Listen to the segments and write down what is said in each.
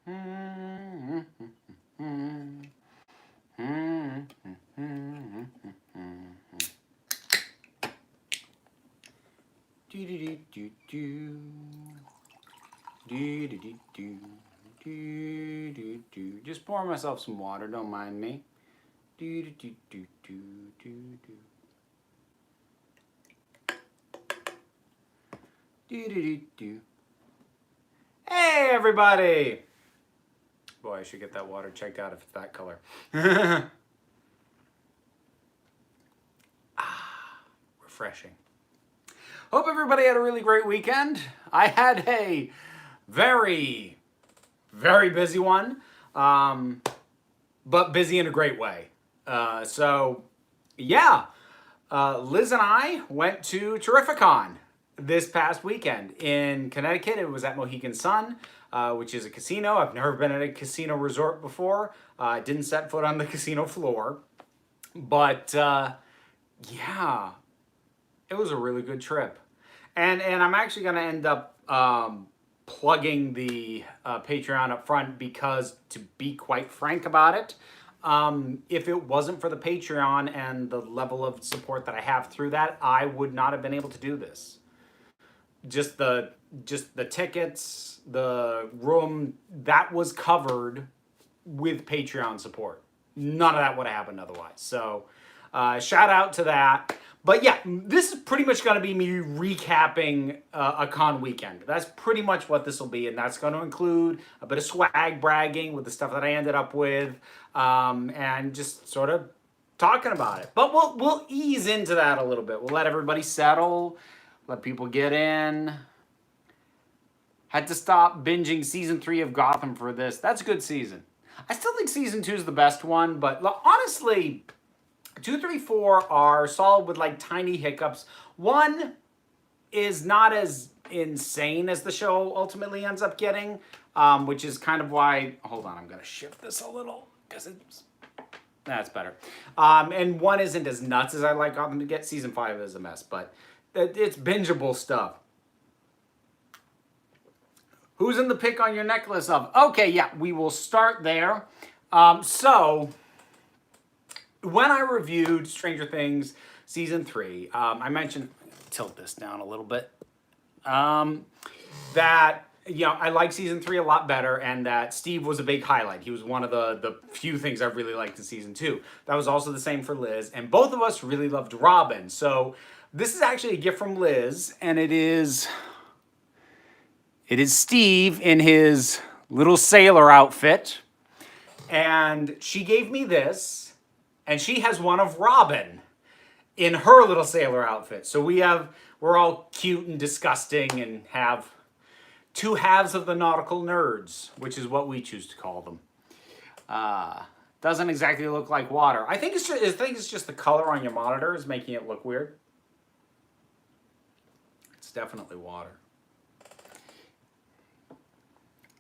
Just pour myself some water, don't mind me. Hey, everybody! Boy, I should get that water checked out if it's that color. Refreshing. Hope everybody had a really great weekend. I had a very, very busy one, but busy in a great way. Yeah, Liz and I went to Terrificon this past weekend in Connecticut. It was at Mohegan Sun, which is a casino. I've never been at a casino resort before. Didn't set foot on the casino floor, but yeah, it was a really good trip. And I'm actually going to end up plugging the Patreon up front because, to be quite frank about it, if it wasn't for the Patreon and the level of support that I have through that, I would not have been able to do this. Just the tickets, the room, that was covered with Patreon support. None of that would have happened otherwise. So shout out to that. But yeah, this is pretty much going to be me recapping a con weekend. That's pretty much what this will be, and that's going to include a bit of swag bragging with the stuff that I ended up with, and just sort of talking about it. But we'll ease into that a little bit. We'll let everybody settle, let people get in. Had to stop binging season 3 of Gotham for this. That's a good season. I still think season 2 is the best one, but honestly, 2, 3, 4 are solid with like tiny hiccups. 1 is not as insane as the show ultimately ends up getting, which is kind of why. Hold on, I'm gonna shift this a little because that's better. And 1 isn't as nuts as I like Gotham to get. Season 5 is a mess, but it's bingeable stuff. Who's in the pick on your necklace of? Okay, yeah, we will start there. So when I reviewed Stranger Things season 3, I mentioned, tilt this down a little bit, that I like season 3 a lot better, and that Steve was a big highlight. He was one of the few things I really liked in season 2. That was also the same for Liz, and both of us really loved Robin. So this is actually a gift from Liz, and it is Steve in his little sailor outfit, and she gave me this, and she has one of Robin in her little sailor outfit. So we're all cute and disgusting and have 2 halves of the nautical nerds, which is what we choose to call them. Doesn't exactly look like water. I think it's just the color on your monitor is making it look weird. It's definitely water.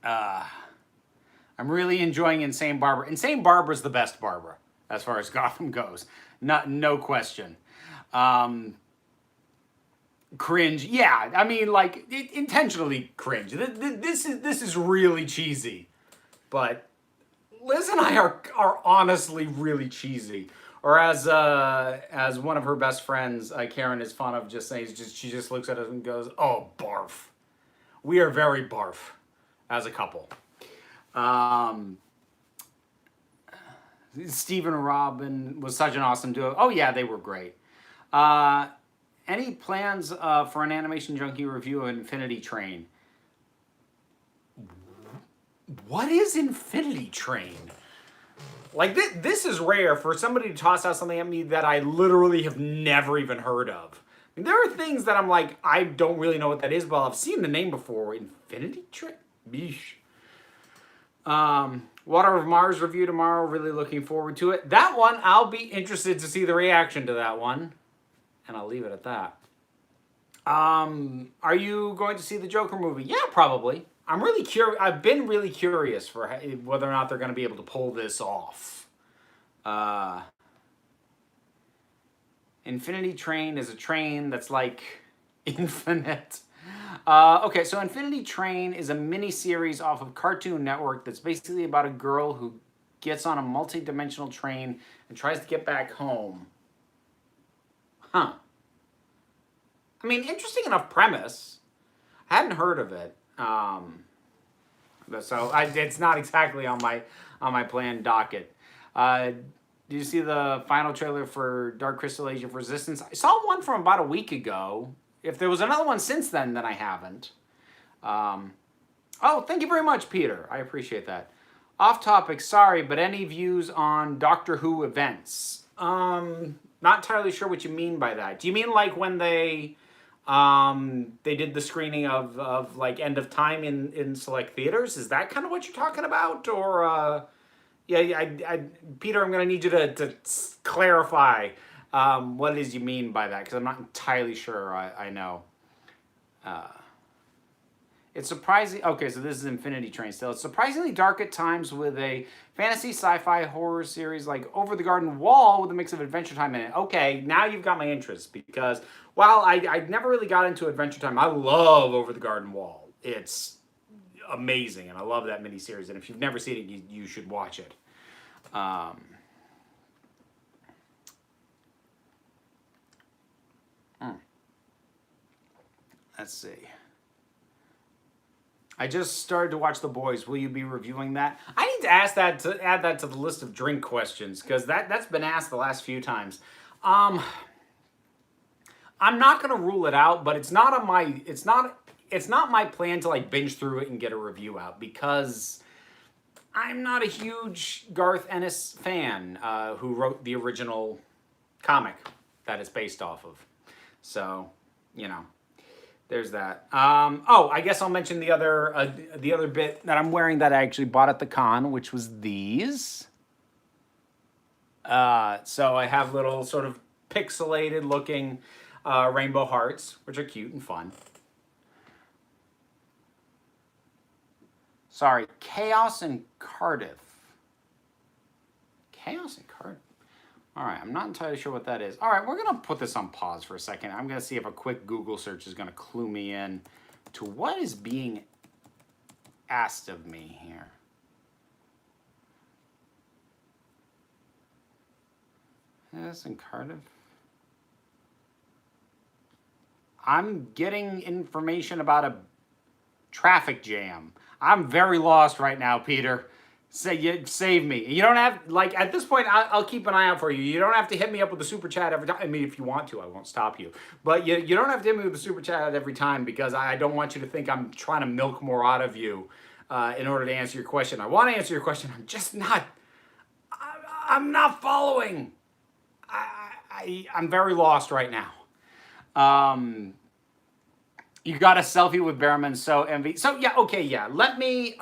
I'm really enjoying Insane Barbara. Insane Barbara's the best Barbara as far as Gotham goes. No question. Cringe. Yeah, I mean, like, intentionally cringe. This is really cheesy. But Liz and I are honestly really cheesy. Or as one of her best friends, Karen, is fond of just saying, she just looks at us and goes, "Oh, barf." We are very barf as a couple. Steve and Robin was such an awesome duo. Oh yeah, they were great. Any plans for an Animation Junkie review of Infinity Train? What is Infinity Train? Like, this is rare for somebody to toss out something at me that I literally have never even heard of. I mean, there are things that I'm like, I don't really know what that is, but I've seen the name before. Infinity Train? Beesh. Water of Mars review tomorrow. Really looking forward to it. That one, I'll be interested to see the reaction to that one. And I'll leave it at that. Are you going to see the Joker movie? Yeah, probably. I'm really curious. I've been really curious for whether or not they're going to be able to pull this off. Infinity Train is a train that's like infinite. Okay, so Infinity Train is a mini-series off of Cartoon Network that's basically about a girl who gets on a multi-dimensional train and tries to get back home. Huh. I mean, interesting enough premise. I hadn't heard of it. So it's not exactly on my planned docket. Did you see the final trailer for Dark Crystal Age of Resistance? I saw one from about a week ago. If there was another one since then I haven't. Oh, thank you very much, Peter. I appreciate that. Off topic, sorry, but any views on Doctor Who events? Not entirely sure what you mean by that. Do you mean like when they did the screening of like End of Time in select theaters? Is that kind of what you're talking about? Or, yeah, Peter, I'm going to need you to clarify what it is you mean by that, because I'm not entirely sure I know. It's surprising. Okay, so this is Infinity Train still. It's surprisingly dark at times with a fantasy sci-fi horror series like Over the Garden Wall with a mix of Adventure Time in it. Okay, now you've got my interest, because while I never really got into Adventure Time, I love Over the Garden Wall. It's amazing, and I love that miniseries. And if you've never seen it, you should watch it. Let's see. I just started to watch The Boys. Will you be reviewing that? I need to add that to the list of drink questions, because that's been asked the last few times. I'm not gonna rule it out, but it's not my plan to like binge through it and get a review out, because I'm not a huge Garth Ennis fan, who wrote the original comic that it's based off of. So, you know. There's that. Oh, I guess I'll mention the other bit that I'm wearing that I actually bought at the con, which was these. So I have little sort of pixelated looking rainbow hearts, which are cute and fun. Sorry, Chaos in Cardiff. Chaos in Cardiff. All right, I'm not entirely sure what that is. All right, we're going to put this on pause for a second. I'm going to see if a quick Google search is going to clue me in to what is being asked of me here. Yes, in Cardiff. I'm getting information about a traffic jam. I'm very lost right now, Peter. Save me. You don't have, like, at this point, I'll keep an eye out for you. You don't have to hit me up with a super chat every time. I mean, if you want to, I won't stop you. But you don't have to hit me with a super chat every time, because I don't want you to think I'm trying to milk more out of you in order to answer your question. I want to answer your question. I'm just not, I'm not following. I'm very lost right now. You got a selfie with Barrowman, so envy. So, yeah, okay, yeah. Let me...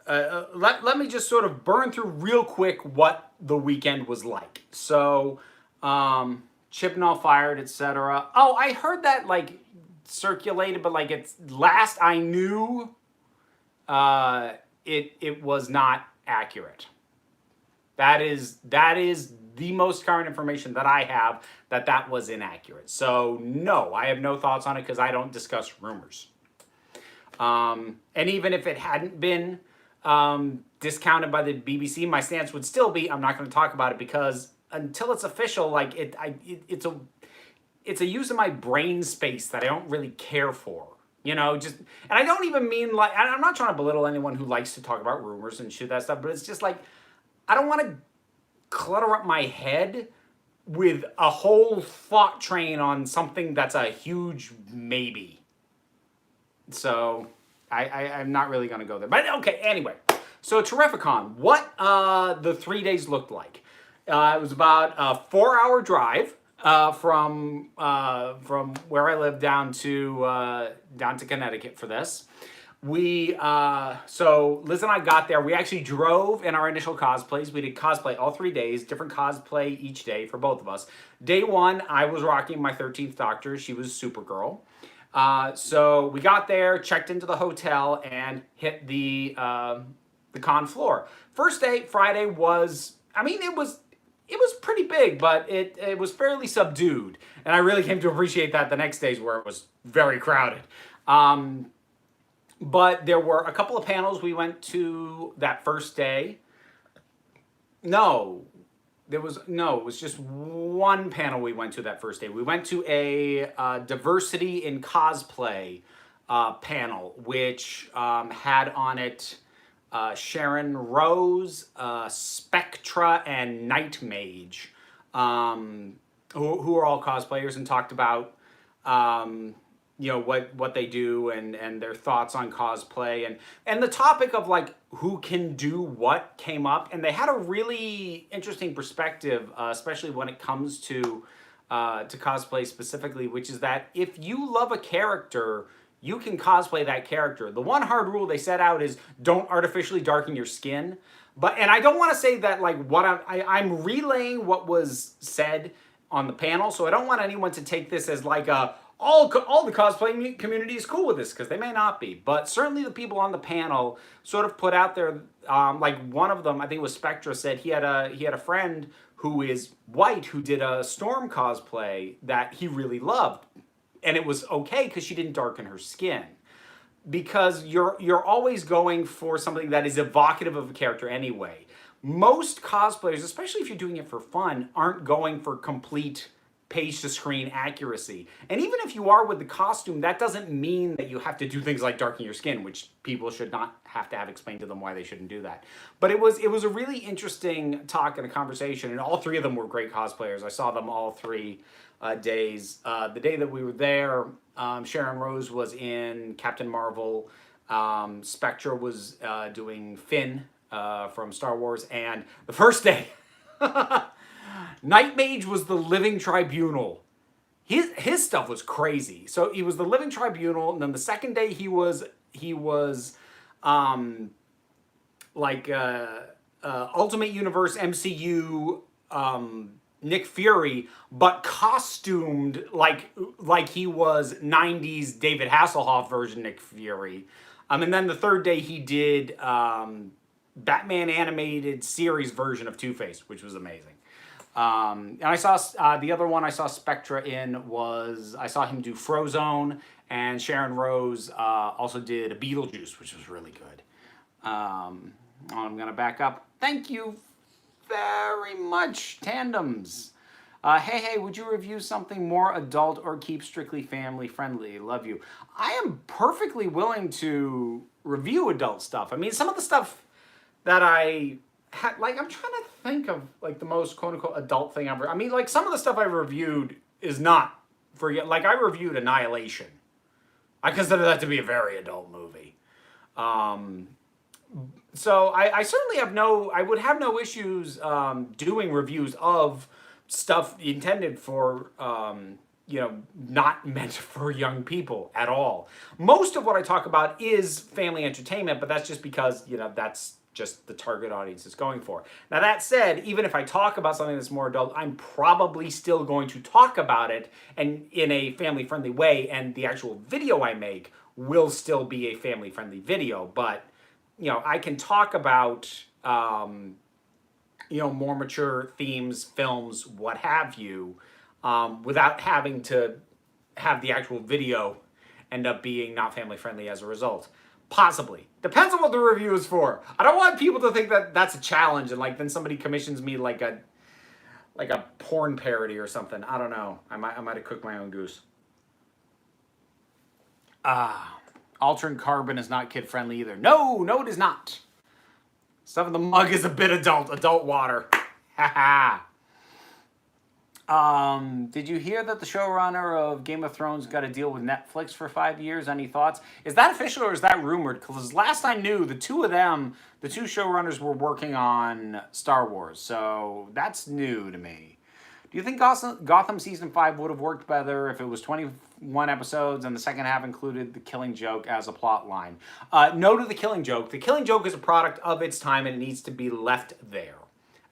let me just sort of burn through real quick what the weekend was like. So, Chibnall fired, etc. Oh, I heard that like circulated, but like it's last I knew, it was not accurate. That is the most current information that I have, that was inaccurate. So no, I have no thoughts on it, because I don't discuss rumors. And even if it hadn't been discounted by the BBC, my stance would still be, I'm not going to talk about it, because until it's official, like it's a use of my brain space that I don't really care for. You know, and I don't even mean like, I'm not trying to belittle anyone who likes to talk about rumors and shit that stuff, but it's just like, I don't want to clutter up my head with a whole thought train on something that's a huge maybe. So I'm not really going to go there. But okay, anyway. So Terrificon, what the 3 days looked like. It was about a 4-hour drive from where I live down to Connecticut for this. So Liz and I got there. We actually drove in our initial cosplays. We did cosplay all 3 days, different cosplay each day for both of us. Day one, I was rocking my 13th Doctor. She was Supergirl. So we got there, checked into the hotel, and hit the con floor. First day, Friday, was, I mean, it was it was pretty big, but it was fairly subdued. And I really came to appreciate that the next days where it was very crowded. But there were a couple of panels we went to that first day. No, it was just one panel we went to that first day. We went to a diversity in cosplay panel, which had on it Sharon Rose, Spectra, and Night Mage, who are all cosplayers, and talked about what they do and their thoughts on cosplay, and the topic of like who can do what came up, and they had a really interesting perspective, especially when it comes to cosplay specifically, which is that if you love a character, you can cosplay that character. The one hard rule they set out is don't artificially darken your skin. And I don't want to say that like what I'm relaying what was said on the panel, so I don't want anyone to take this as like all the cosplay community is cool with this, because they may not be. But certainly the people on the panel sort of put out there, like one of them, I think it was Spectra, said he had a friend who is white who did a Storm cosplay that he really loved. And it was okay because she didn't darken her skin. Because you're always going for something that is evocative of a character anyway. Most cosplayers, especially if you're doing it for fun, aren't going for complete page-to-screen accuracy. And even if you are with the costume, that doesn't mean that you have to do things like darken your skin, which people should not have to have explained to them why they shouldn't do that. But it was a really interesting talk and a conversation, and all three of them were great cosplayers. I saw them all 3 days. The day that we were there, Sharon Rose was in Captain Marvel, Spectra was doing Finn from Star Wars, and the first day, Night Mage was the Living Tribunal. His stuff was crazy. So he was the Living Tribunal, and then the second day he was Ultimate Universe MCU Nick Fury, but costumed like he was 90s David Hasselhoff version Nick Fury. And then the third day he did Batman animated series version of Two-Face, which was amazing. And I saw the other one I saw Spectra in was, I saw him do Frozone, and Sharon Rose also did a Beetlejuice, which was really good. I'm going to back up. Thank you very much, Tandems. Hey, would you review something more adult or keep strictly family friendly? Love you. I am perfectly willing to review adult stuff. I mean, some of the stuff that I had, like, I'm trying to think of like the most quote unquote adult thing ever. I mean, like, some of the stuff I reviewed is not for, like, I reviewed Annihilation. I consider that to be a very adult movie. So I certainly I would have no issues doing reviews of stuff intended for, not meant for young people at all. Most of what I talk about is family entertainment, but that's just because, that's just the target audience it's going for. Now that said, even if I talk about something that's more adult, I'm probably still going to talk about it and in a family-friendly way, and the actual video I make will still be a family-friendly video, but I can talk about, more mature themes, films, what have you, without having to have the actual video end up being not family-friendly as a result. Possibly. Depends on what the review is for. I don't want people to think that that's a challenge and like then somebody commissions me like a porn parody or something. I don't know. I might have cooked my own goose. Altered Carbon is not kid-friendly either. No, it is not. Stuff in the mug is a bit adult water. Haha. Did you hear that the showrunner of Game of Thrones got a deal with Netflix for 5 years? Any thoughts? Is that official or is that rumored? Because last I knew, the two showrunners were working on Star Wars, so that's new to me. Do you think Gotham Season 5 would have worked better if it was 21 episodes and the second half included The Killing Joke as a plot line? No to The Killing Joke. The Killing Joke is a product of its time and it needs to be left there.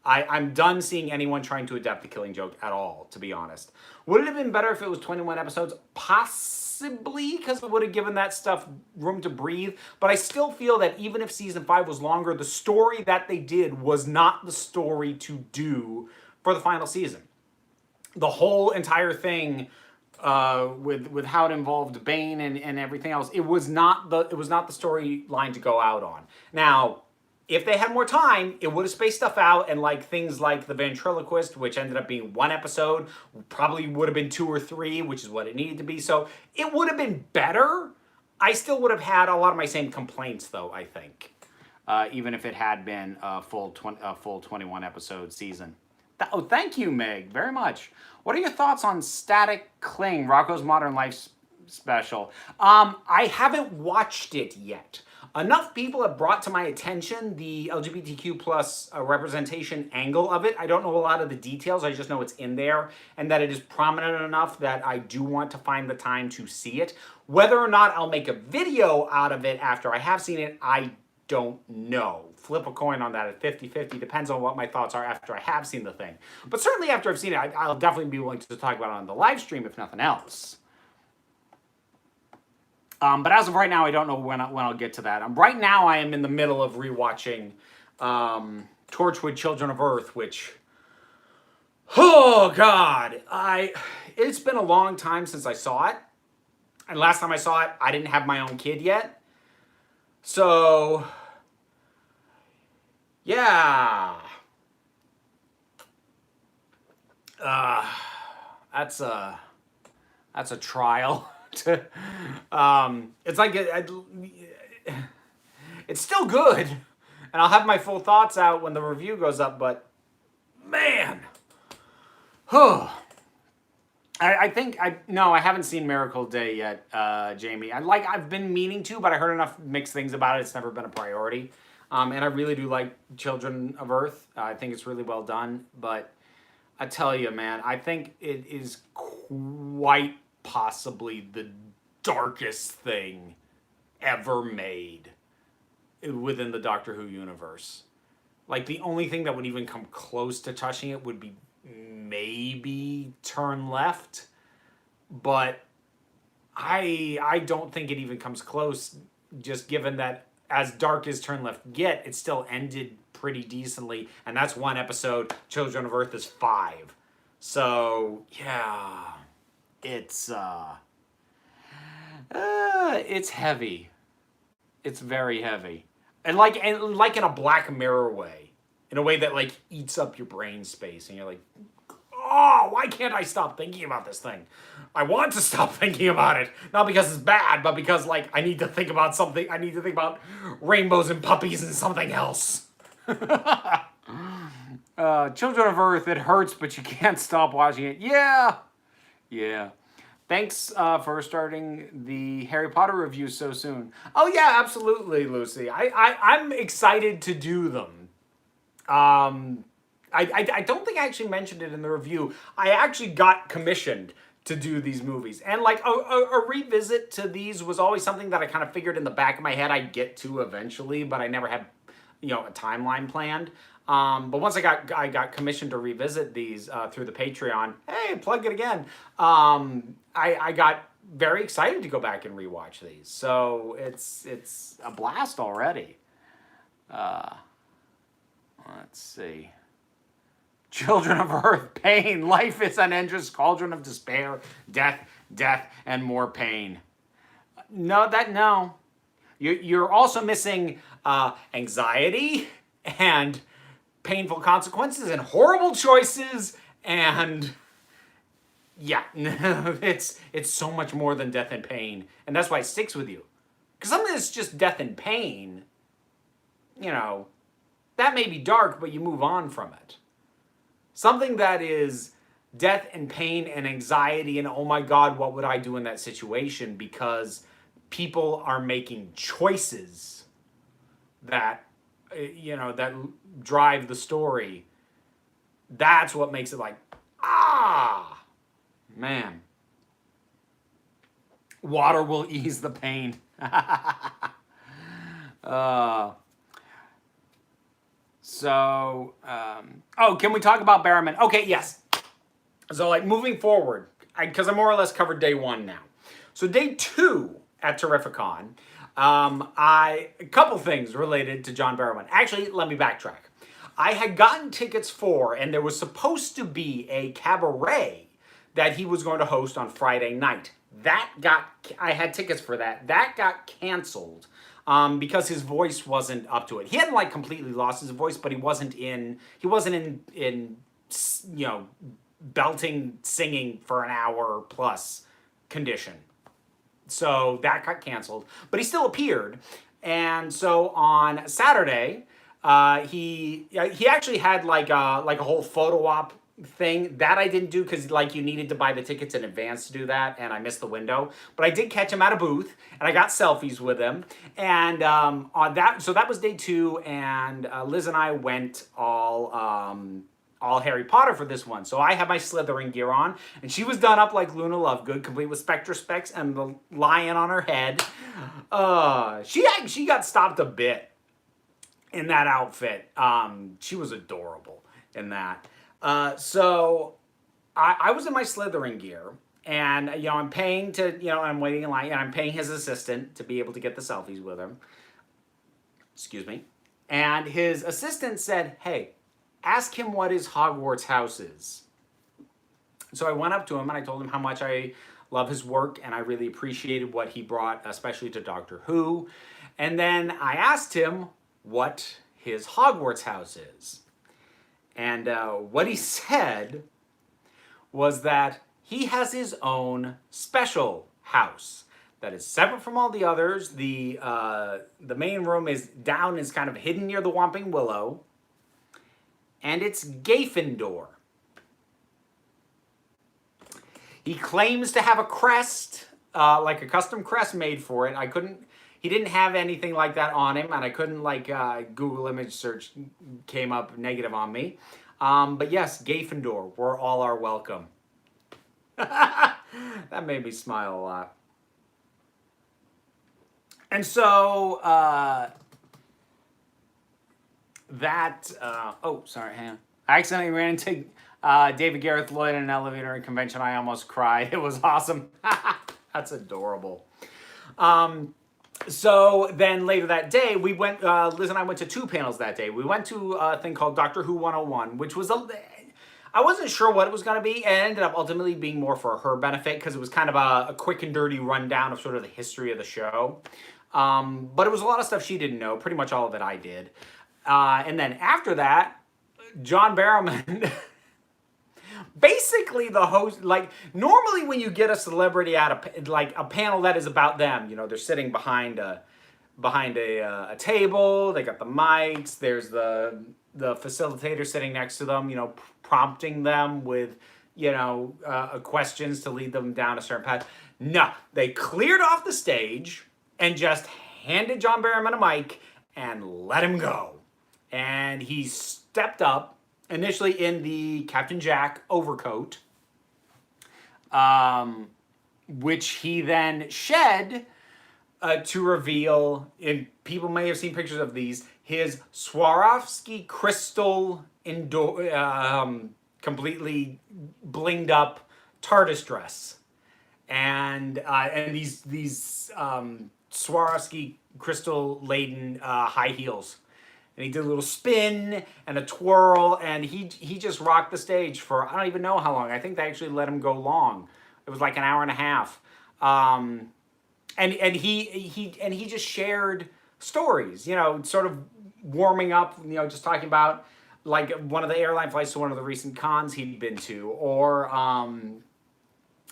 I'm done seeing anyone trying to adapt The Killing Joke at all, to be honest. Would it have been better if it was 21 episodes? Possibly, because it would have given that stuff room to breathe. But I still feel that even if Season 5 was longer, the story that they did was not the story to do for the final season. The whole entire thing with how it involved Bane and everything else, it was not the storyline to go out on. Now, if they had more time, it would have spaced stuff out, and like things like the ventriloquist, which ended up being 1 episode, probably would have been 2 or 3, which is what it needed to be. So it would have been better. I still would have had a lot of my same complaints, though, I think, even if it had been a full 21 episode season. Oh, thank you, Meg, very much. What are your thoughts on Static Cling, Rocko's Modern Life special? I haven't watched it yet. Enough people have brought to my attention the LGBTQ plus representation angle of it. I don't know a lot of the details. I just know it's in there and that it is prominent enough that I do want to find the time to see it. Whether or not I'll make a video out of it after I have seen it, I don't know. Flip a coin on that at 50-50. Depends on what my thoughts are after I have seen the thing. But certainly after I've seen it, I'll definitely be willing to talk about it on the live stream, if nothing else. But as of right now, I don't know when I'll get to that. Right now, I am in the middle of rewatching Torchwood Children of Earth, which, oh God, it's been a long time since I saw it. And last time I saw it, I didn't have my own kid yet. So, yeah. That's a trial. It's like it's still good, and I'll have my full thoughts out when the review goes up. But man, I think I haven't seen Miracle Day yet, Jamie. I've been meaning to, but I heard enough mixed things about it. It's never been a priority, and I really do like Children of Earth. I think it's really well done. But I tell you, man, I think it is quite possibly the darkest thing ever made within the Doctor Who universe. Like, the only thing that would even come close to touching it would be maybe Turn Left, but I don't think it even comes close, just given that as dark as Turn Left get, it still ended pretty decently, and that's 1 episode. Children of Earth is 5. So, yeah. It's heavy. It's very heavy. And like in a Black Mirror way. In a way that like eats up your brain space and you're like, oh, why can't I stop thinking about this thing? I want to stop thinking about it. Not because it's bad, but because like I need to think about something. I need to think about rainbows and puppies and something else. Children of Earth, it hurts, but you can't stop watching it. Yeah. Thanks for starting the Harry Potter review so soon. Oh yeah, absolutely, Lucy. I'm excited to do them. I don't think I actually mentioned it in the review. I actually got commissioned to do these movies. And like a revisit to these was always something that I kind of figured in the back of my head I'd get to eventually, but I never had, a timeline planned. But once I got commissioned to revisit these through the Patreon, hey, plug it again. I got very excited to go back and rewatch these. So it's a blast already. Let's see. Children of Earth, pain. Life is an endless cauldron of despair, death, and more pain. No. You're also missing anxiety and painful consequences and horrible choices, and yeah, it's so much more than death and pain, and that's why it sticks with you. Because something that's just death and pain, that may be dark, but you move on from it. Something that is death and pain and anxiety and oh my God, what would I do in that situation? Because people are making choices that that drive the story. That's what makes it like, man. Water will ease the pain. Can we talk about Barrowman? Okay, yes. So like moving forward, because I more or less covered day 1 now. So day 2 at Terrificon, a couple things related to John Barrowman. Actually, let me backtrack. I had gotten tickets for, and there was supposed to be a cabaret that he was going to host on Friday night. I had tickets for that. That got canceled because his voice wasn't up to it. He hadn't like completely lost his voice, but he wasn't in you know, belting singing for an hour plus condition. So that got canceled, but he still appeared. And so on Saturday, he actually had like a whole photo op thing that I didn't do because like you needed to buy the tickets in advance to do that, and I missed the window. But I did catch him at a booth, and I got selfies with him. And on that, so that was day 2, and Liz and I went all Harry Potter for this one. So I had my Slytherin gear on, and she was done up like Luna Lovegood, complete with Spectre specs and the lion on her head. She got stopped a bit in that outfit. She was adorable in that. So I was in my Slytherin gear, and you know I'm paying to I'm waiting in line, and I'm paying his assistant to be able to get the selfies with him. Excuse me. And his assistant said, "Hey, ask him what his Hogwarts house is." So I went up to him and I told him how much I love his work and I really appreciated what he brought, especially to Doctor Who. And then I asked him what his Hogwarts house is. And what he said was that he has his own special house that is separate from all the others. The main room is kind of hidden near the Whomping Willow. And it's Gryffindor. He claims to have a crest, like a custom crest made for it. He didn't have anything like that on him, and I couldn't Google image search came up negative on me. But yes, Gryffindor, where all are welcome. That made me smile a lot. And so, sorry, hang on. I accidentally ran into David Gareth Lloyd in an elevator in convention. I almost cried. It was awesome. That's adorable. So then later that day, we went, Liz and I went to 2 panels that day. We went to a thing called Doctor Who 101, which was, I wasn't sure what it was going to be. It ended up ultimately being more for her benefit because it was kind of a quick and dirty rundown of sort of the history of the show. But it was a lot of stuff she didn't know, pretty much all of it I did. And then after that, John Barrowman, basically the host, like normally when you get a celebrity at a panel that is about them, you know, they're sitting behind a table, they got the mics, there's the facilitator sitting next to them, you know, prompting them with, you know, questions to lead them down a certain path. No, they cleared off the stage and just handed John Barrowman a mic and let him go. And he stepped up, initially in the Captain Jack overcoat, which he then shed to reveal, and people may have seen pictures of these, his Swarovski crystal completely blinged up TARDIS dress. And these Swarovski crystal laden high heels. And he did a little spin and a twirl, and he just rocked the stage for, I don't even know how long. I think they actually let him go long. It was like an hour and a half. And he just shared stories, you know, sort of warming up, you know, just talking about like one of the airline flights to one of the recent cons he'd been to, or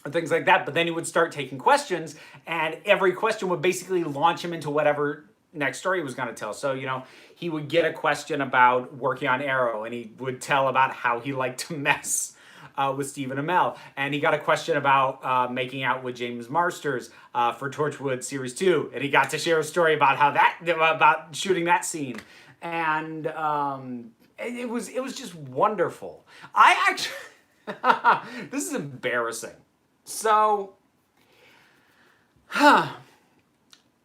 things like that. But then he would start taking questions, and every question would basically launch him into whatever next story he was going to tell. So, you know, he would get a question about working on Arrow, and he would tell about how he liked to mess with Stephen Amell. And he got a question about making out with James Marsters for Torchwood Series 2. And he got to share a story about about shooting that scene. And it was just wonderful. I actually, this is embarrassing. So,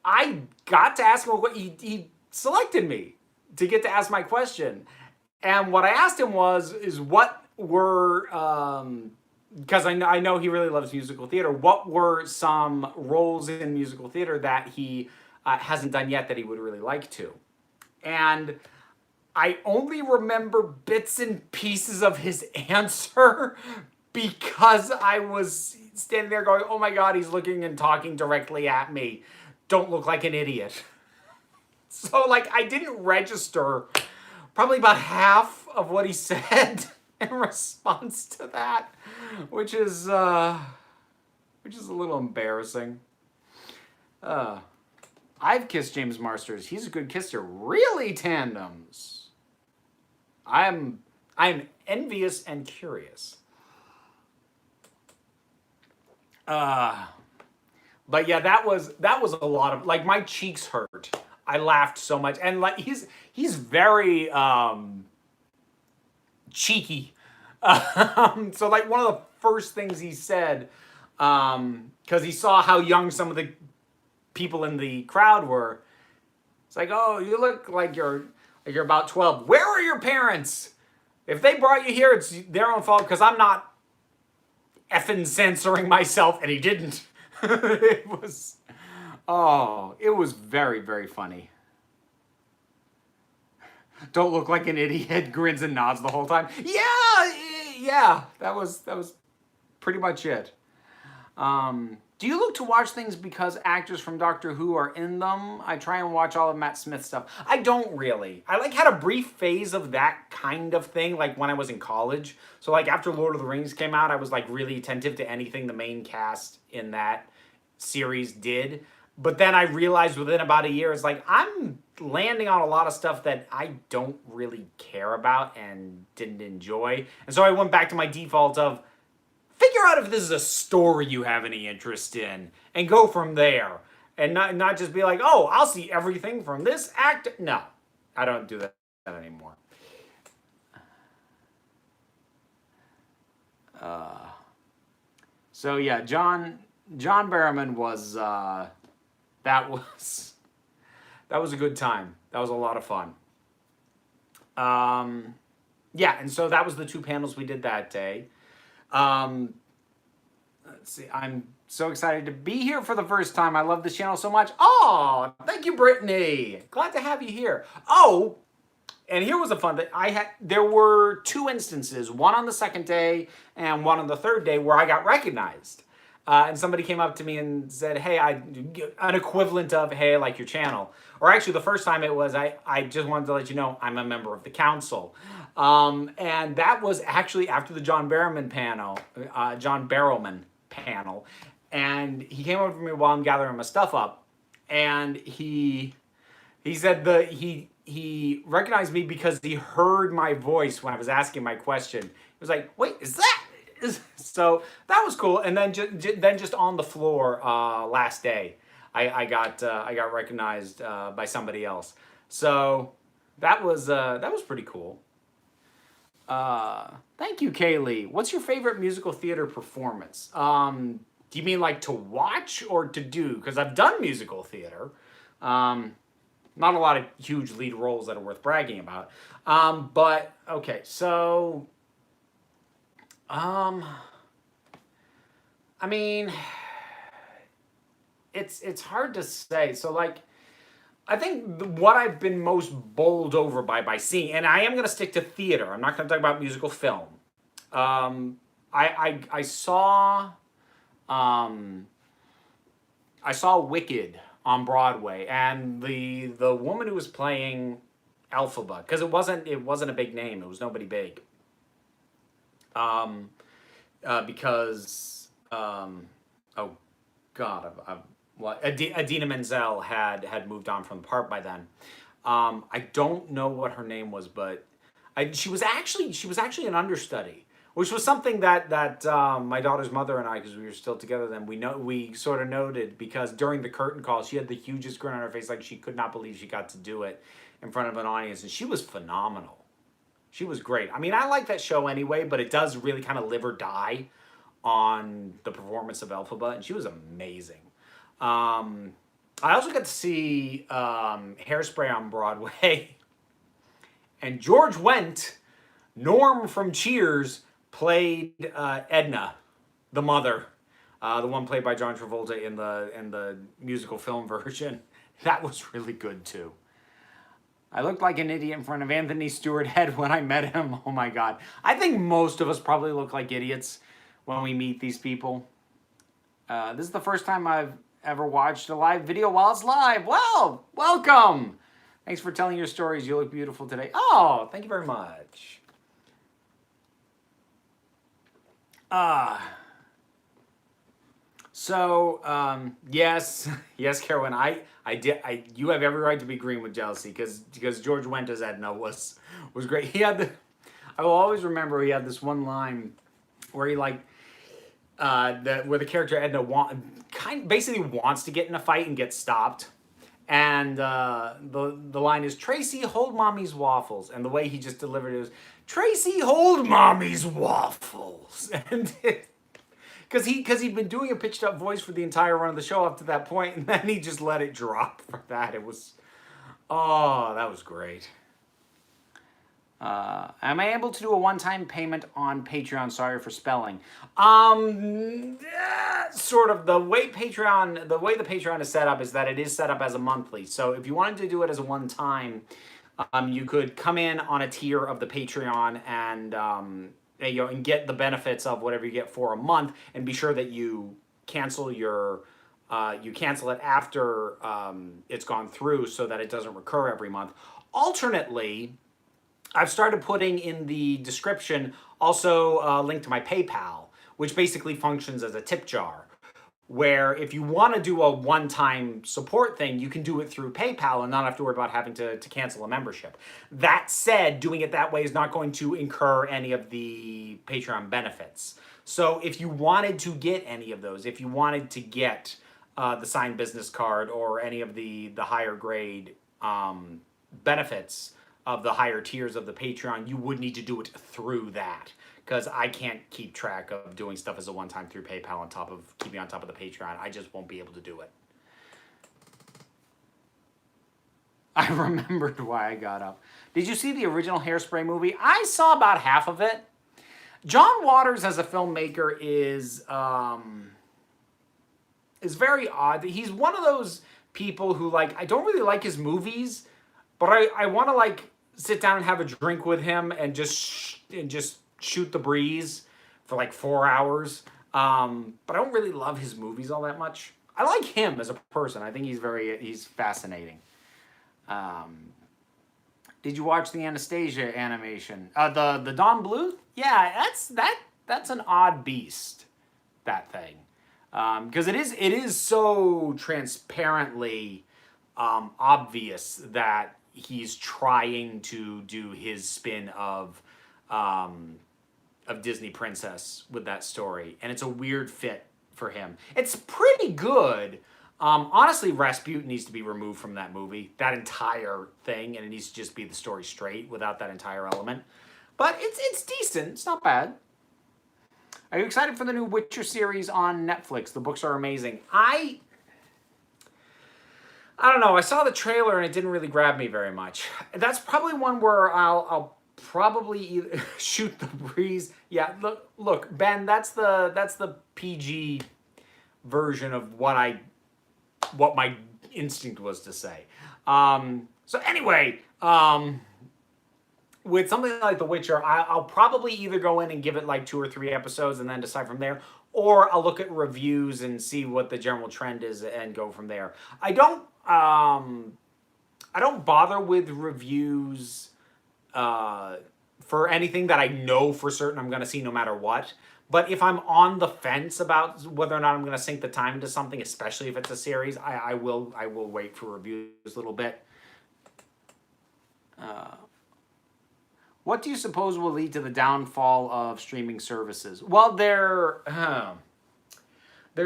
I got to ask him what he selected me to get to ask my question. And what I asked him is what were, because I know he really loves musical theater, what were some roles in musical theater that he hasn't done yet that he would really like to? And I only remember bits and pieces of his answer because I was standing there going, oh my God, he's looking and talking directly at me. Don't look like an idiot. So, like, I didn't register probably about half of what he said in response to that, which is a little embarrassing. I've kissed James Marsters. He's a good kisser. Really, tandems? I'm envious and curious. But yeah, that was a lot of, like, my cheeks hurt. I laughed so much, and like he's very cheeky. So like one of the first things he said, because he saw how young some of the people in the crowd were, it's like, oh, you look like you're about 12. Where are your parents? If they brought you here, it's their own fault because I'm not effing censoring myself, and he didn't. It was very, very funny. Don't look like an idiot. Grins and nods the whole time. Yeah. That was pretty much it. Do you look to watch things because actors from Doctor Who are in them? I try and watch all of Matt Smith's stuff. I don't really. I like had a brief phase of that kind of thing, like when I was in college. So like after Lord of the Rings came out, I was like really attentive to anything the main cast in that series did. But then I realized within about a year, it's like I'm landing on a lot of stuff that I don't really care about and didn't enjoy. And so I went back to my default of figure out if this is a story you have any interest in and go from there. And not just be like, oh, I'll see everything from this act. No, I don't do that anymore. So yeah, John Barrowman was that was a good time. That was a lot of fun. Yeah, and so that was the two panels we did that day. Let's see. I'm so excited to be here for the first time. I love this channel so much. Oh, thank you, Brittany. Glad to have you here. Oh, and here was a fun thing. There were two instances, one on the second day and one on the third day, where I got recognized. And somebody came up to me and said, hey, an equivalent of, hey, I like your channel. Or actually, the first time it was, I just wanted to let you know I'm a member of the council. And that was actually after the John Barrowman panel. And he came over to me while I'm gathering my stuff up. And he said he recognized me because he heard my voice when I was asking my question. He was like, wait, is that? So that was cool. And then just on the floor last day, I got recognized by somebody else. So that was pretty cool. Thank you, Kaylee. What's your favorite musical theater performance? Do you mean like to watch or to do? Because I've done musical theater. Not a lot of huge lead roles that are worth bragging about. But okay, so I mean, it's hard to say. So like, I think what I've been most bowled over by seeing, and I am going to stick to theater. I'm not going to talk about musical film. I saw Wicked on Broadway, and the woman who was playing Elphaba, because it wasn't a big name. It was nobody big. Because oh God, Idina Menzel had moved on from the part by then. I don't know what her name was, but she was actually an understudy, which was something that my daughter's mother and I, because we were still together then, we sort of noted, because during the curtain call she had the hugest grin on her face, like she could not believe she got to do it in front of an audience, and she was phenomenal. She was great. I mean, I like that show anyway, but it does really kind of live or die on the performance of Elphaba, and she was amazing. I also got to see Hairspray on Broadway, and George Wendt, Norm from Cheers, played Edna, the mother, the one played by John Travolta in the musical film version. That was really good too. I looked like an idiot in front of Anthony Stewart Head when I met him. Oh my God. I think most of us probably look like idiots when we meet these people. This is the first time I've ever watched a live video while it's live. Well, welcome. Thanks for telling your stories. You look beautiful today. Oh, thank you very much. Yes, Carolyn, you have every right to be green with jealousy because George Wenda's Edna was great. I will always remember he had this one line where he where the character Edna basically wants to get in a fight and get stopped. And the line is, Tracy, hold mommy's waffles. And the way he just delivered it was, Tracy, hold mommy's waffles. And because he'd been doing a pitched up voice for the entire run of the show up to that point, and then he just let it drop for that. It was, oh, that was great. Am I able to do a one-time payment on Patreon? Sorry for spelling. Sort of. The way the Patreon is set up is that it is set up as a monthly. So if you wanted to do it as a one-time, you could come in on a tier of the Patreon and and get the benefits of whatever you get for a month, and be sure that you cancel it after it's gone through so that it doesn't recur every month. Alternately, I've started putting in the description also a link to my PayPal, which basically functions as a tip jar, where if you want to do a one-time support thing, you can do it through PayPal and not have to worry about having to cancel a membership. That said, doing it that way is not going to incur any of the Patreon benefits. So if you wanted to get any of those, if you wanted to get the signed business card or any of the higher grade benefits of the higher tiers of the Patreon, you would need to do it through that, because I can't keep track of doing stuff as a one-time through PayPal on top of keeping on top of the Patreon. I just won't be able to do it. I remembered why I got up. Did you see the original Hairspray movie? I saw about half of it. John Waters as a filmmaker is very odd. He's one of those people who, I don't really like his movies, but I want to sit down and have a drink with him and just shoot the breeze for 4 hours. But I don't really love his movies all that much. I like him as a person. I think he's fascinating. Did you watch the Anastasia animation? The Don Bluth? Yeah, that's an odd beast, that thing. Because it is so transparently obvious that he's trying to do his spin of Disney Princess with that story, and it's a weird fit for him. It's pretty good. Honestly, Rasputin needs to be removed from that movie, that entire thing, and it needs to just be the story straight without that entire element. But it's decent. It's not bad. Are you excited for the new Witcher series on Netflix? The books are amazing. I don't know. I saw the trailer and it didn't really grab me very much. That's probably one where I'll probably either shoot the breeze. Yeah, look, Ben. That's the PG version of what my instinct was to say. So anyway, with something like The Witcher, I'll probably either go in and give it 2 or 3 episodes and then decide from there, or I'll look at reviews and see what the general trend is and go from there. I don't bother with reviews for anything that I know for certain I'm going to see no matter what. But if I'm on the fence about whether or not I'm going to sink the time into something, especially if it's a series, I will wait for reviews a little bit. What do you suppose will lead to the downfall of streaming services? Well, they're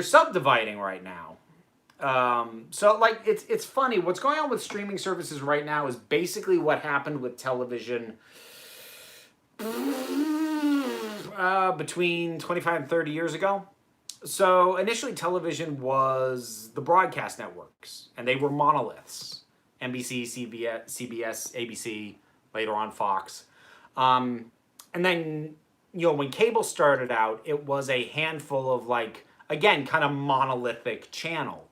subdividing right now. So it's funny. What's going on with streaming services right now is basically what happened with television between 25 and 30 years ago. So initially television was the broadcast networks, and they were monoliths. NBC, CBS, ABC, later on Fox. And then, when cable started out, it was a handful of again, kind of monolithic channels.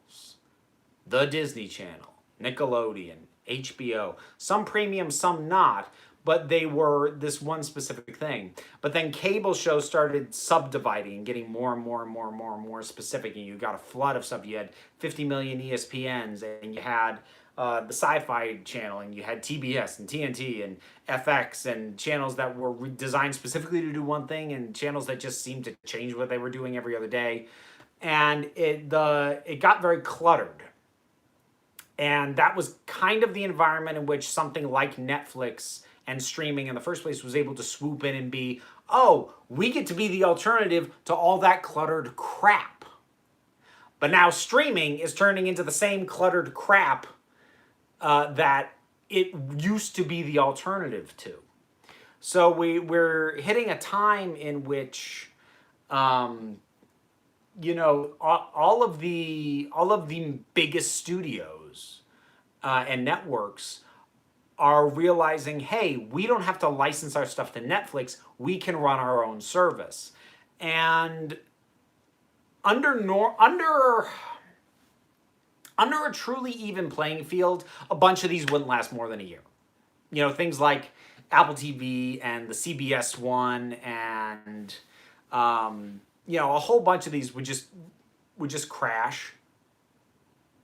The Disney Channel, Nickelodeon, HBO. Some premium, some not, but they were this one specific thing. But then cable shows started subdividing and getting more and more and more and more and more specific, and you got a flood of stuff. You had 50 million ESPNs, and you had the Sci-Fi Channel, and you had TBS and TNT and FX, and channels that were designed specifically to do one thing, and channels that just seemed to change what they were doing every other day. And it got very cluttered. And that was kind of the environment in which something like Netflix and streaming in the first place was able to swoop in and be, oh, we get to be the alternative to all that cluttered crap. But now streaming is turning into the same cluttered crap that it used to be the alternative to. So we're hitting a time in which, you know, all of the biggest studios and networks are realizing, hey, we don't have to license our stuff to Netflix. We can run our own service. And under a truly even playing field, a bunch of these wouldn't last more than a year. You know, things like Apple TV and the CBS one, and you know, a whole bunch of these would just crash.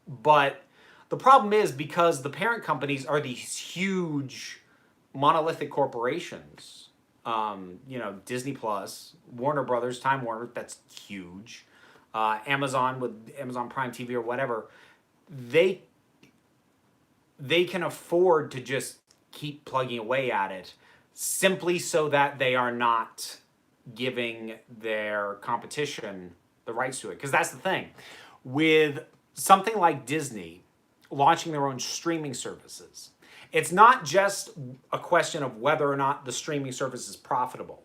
But the problem is, because the parent companies are these huge monolithic corporations, you know, Disney Plus, Warner Brothers, Time Warner, that's huge, Amazon with Amazon Prime TV or whatever, they can afford to just keep plugging away at it simply so that they are not giving their competition the rights to it. Because that's the thing. With something like Disney launching their own streaming services, it's not just a question of whether or not the streaming service is profitable.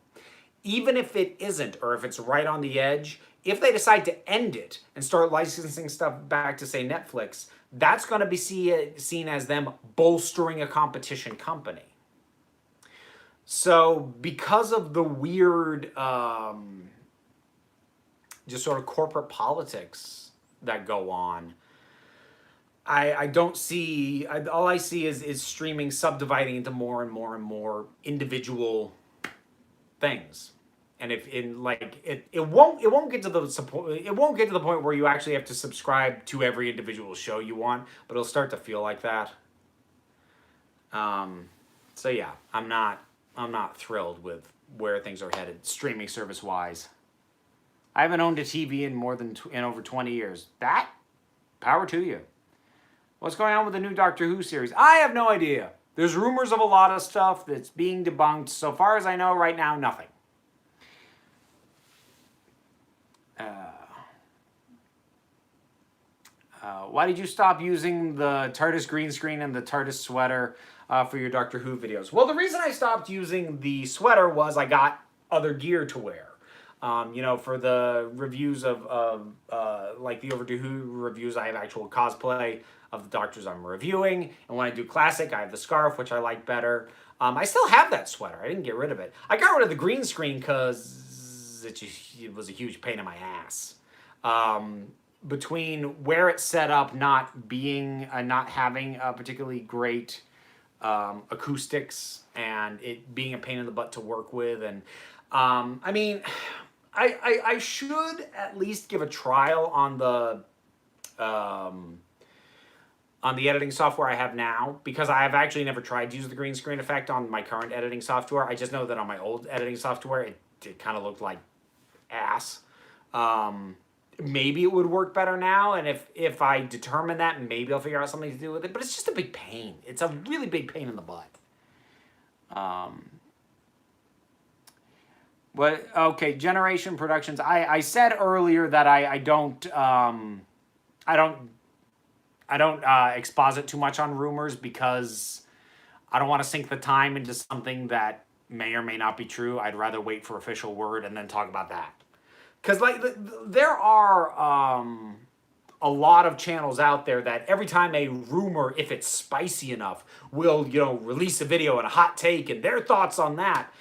Even if it isn't, or if it's right on the edge, if they decide to end it and start licensing stuff back to, say, Netflix, that's going to be seen as them bolstering a competition company. So because of the weird, just sort of corporate politics that go on, I don't see, all I see is streaming subdividing into more and more and more individual things. And if in like it won't get to the support, it won't get to the point where you actually have to subscribe to every individual show you want, but it'll start to feel like that. So yeah, I'm not thrilled with where things are headed streaming service wise. I haven't owned a TV in over 20 years. That power to you. What's going on with the new Doctor Who series? I have no idea. There's rumors of a lot of stuff that's being debunked. So far as I know right now, nothing. Why did you stop using the TARDIS green screen and the TARDIS sweater for your Doctor Who videos? Well, the reason I stopped using the sweater was I got other gear to wear. You know, for the reviews of like the Overdue Who reviews, I have actual cosplay of the Doctors I'm reviewing. And when I do classic, I have the scarf, which I like better. I still have that sweater. I didn't get rid of it. I got rid of the green screen because it was a huge pain in my ass. Between where it's set up not having a particularly great acoustics, and it being a pain in the butt to work with, and I mean, I should at least give a trial on the editing software I have now, because I have actually never tried to use the green screen effect on my current editing software. I just know that on my old editing software, it kind of looked like ass. Maybe it would work better now, and if I determine that, maybe I'll figure out something to do with it. But it's just a big pain. It's a really big pain in the butt. Okay, Generation Productions. I said earlier that I don't exposit too much on rumors, because I don't want to sink the time into something that may or may not be true. I'd rather wait for official word and then talk about that. Because like there are a lot of channels out there that every time a rumor, if it's spicy enough, will, you know, release a video and a hot take and their thoughts on that.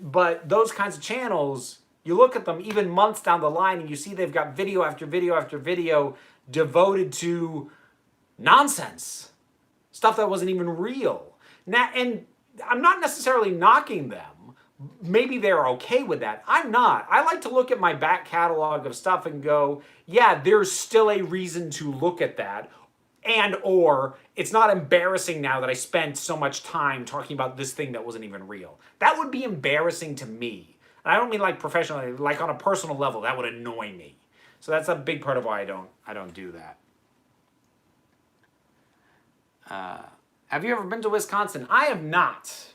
But those kinds of channels, you look at them even months down the line and you see they've got video after video after video devoted to nonsense. stuff that wasn't even real. Now, and I'm not necessarily knocking them. Maybe they're okay with that. I'm not. I like to look at my back catalog of stuff and go, yeah, there's still a reason to look at that. And or it's not embarrassing now that I spent so much time talking about this thing that wasn't even real. That would be embarrassing to me. And I don't mean like professionally, like on a personal level, that would annoy me. So that's a big part of why I don't do that. Have you ever been to Wisconsin? I have not.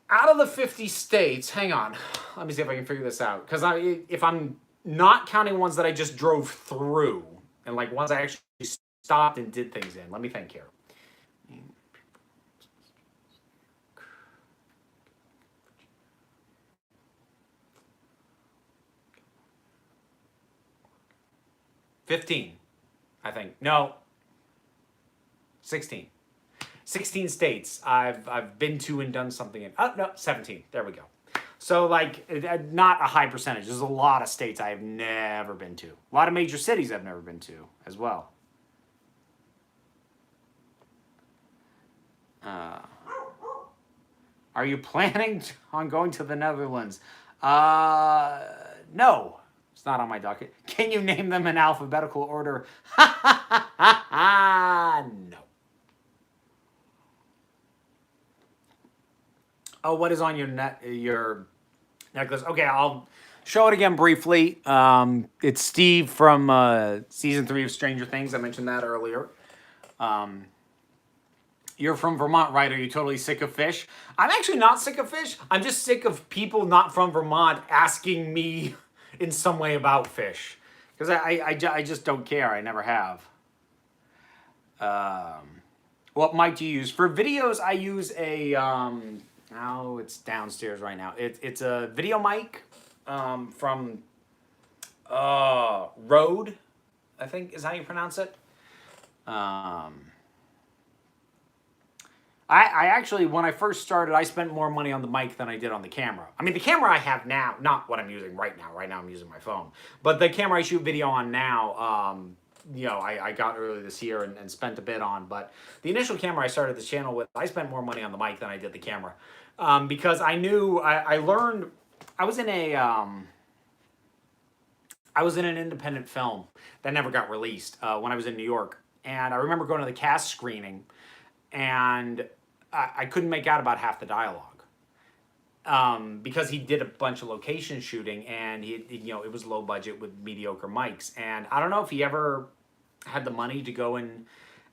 Out of the 50 states, hang on, let me see if I can figure this out. Because if I'm not counting ones that I just drove through, and like ones I actually stopped and did things in. Let me think here. 15, I think. No, 16. 16 states I've been to and done something in. Oh, no, 17. There we go. So, like, not a high percentage. There's a lot of states I have never been to. A lot of major cities I've never been to as well. Are you planning on going to the Netherlands? No. It's not on my docket. Can you name them in alphabetical order? No. Oh, what is on your necklace? Okay, I'll show it again briefly. It's Steve from season 3 of Stranger Things. I mentioned that earlier. You're from Vermont, right? Are you totally sick of fish? I'm actually not sick of fish. I'm just sick of people not from Vermont asking me in some way about fish. Because I just don't care. I never have. What mic do you use? For videos, I use a... oh, it's downstairs right now. It's a video mic from Rode, I think is how you pronounce it. I actually, when I first started, I spent more money on the mic than I did on the camera. I mean, the camera I have now, not what I'm using right now. Right now I'm using my phone. But the camera I shoot video on now, you know, I got earlier this year and spent a bit on. But the initial camera I started this channel with, I spent more money on the mic than I did the camera. Because I knew, I learned, I was in an independent film that never got released when I was in New York. And I remember going to the cast screening, and I couldn't make out about half the dialogue because he did a bunch of location shooting, and you know, it was low budget with mediocre mics. And I don't know if he ever had the money to go in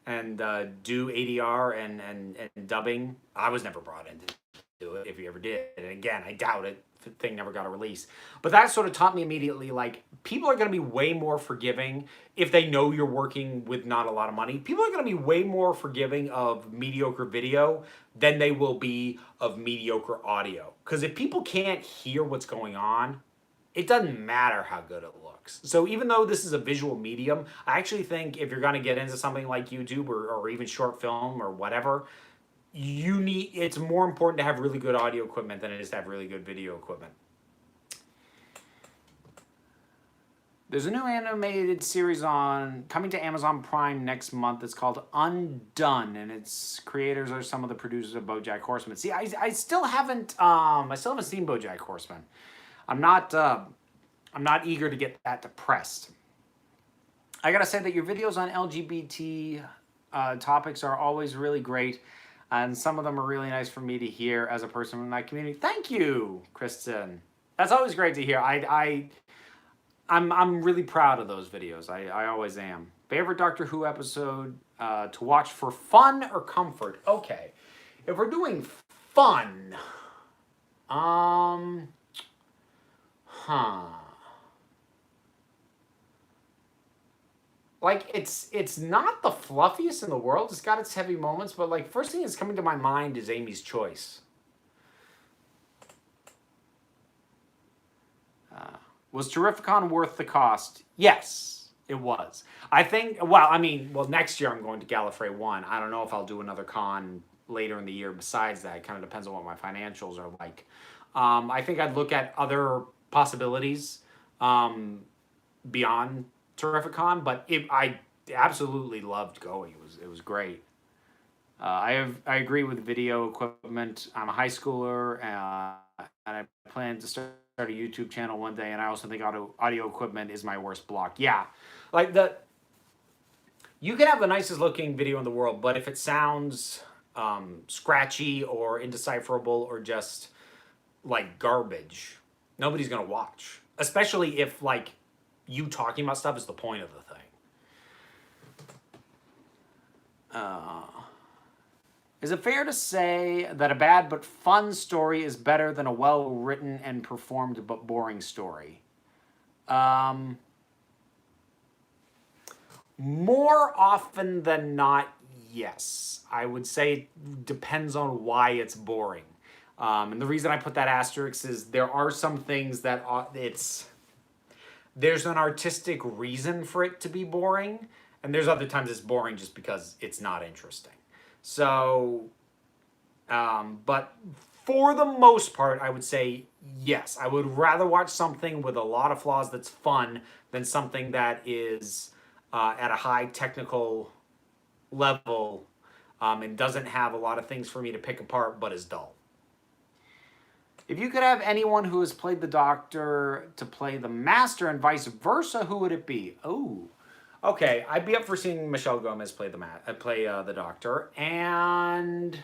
and do ADR and dubbing. I was never brought in to do it, if he ever did. And again, I doubt it. The thing never got a release. But that sort of taught me immediately, like, people are going to be way more forgiving if they know you're working with not a lot of money. People are going to be way more forgiving of mediocre video than they will be of mediocre audio. Because if people can't hear what's going on, it doesn't matter how good it looks. So even though this is a visual medium, I actually think if you're going to get into something like YouTube or even short film or whatever, it's more important to have really good audio equipment than it is to have really good video equipment. There's a new animated series coming to Amazon Prime next month. It's called Undone, and its creators are some of the producers of BoJack Horseman. See, I still haven't seen BoJack Horseman. I'm not eager to get that depressed. I gotta say that your videos on LGBT topics are always really great. And some of them are really nice for me to hear as a person from that community. Thank you, Kristen. That's always great to hear. I'm really proud of those videos. I always am. Favorite Doctor Who episode to watch for fun or comfort? Okay. If we're doing fun, like, it's not the fluffiest in the world. It's got its heavy moments, but, like, first thing that's coming to my mind is Amy's Choice. Was Terrificon worth the cost? Yes, it was. I think, well, next year I'm going to Gallifrey 1. I don't know if I'll do another con later in the year besides that. It kind of depends on what my financials are like. I think I'd look at other possibilities beyond Terrificon, but absolutely loved going. It was great. I agree with video equipment. I'm a high schooler, and I plan to start a YouTube channel one day. And I also think audio equipment is my worst block. Yeah, like you can have the nicest looking video in the world, but if it sounds scratchy or indecipherable or just like garbage, nobody's gonna watch. Especially if like you talking about stuff is the point of the thing. Is it fair to say that a bad but fun story is better than a well-written and performed but boring story? More often than not, yes. I would say it depends on why it's boring. And the reason I put that asterisk is there are some things that there's an artistic reason for it to be boring, and there's other times it's boring just because it's not interesting. So, but for the most part, I would say yes. I would rather watch something with a lot of flaws that's fun than something that is at a high technical level and doesn't have a lot of things for me to pick apart but is dull. If you could have anyone who has played the Doctor to play the Master and vice versa, who would it be? Oh. Okay, I'd be up for seeing Michelle Gomez play the Doctor, and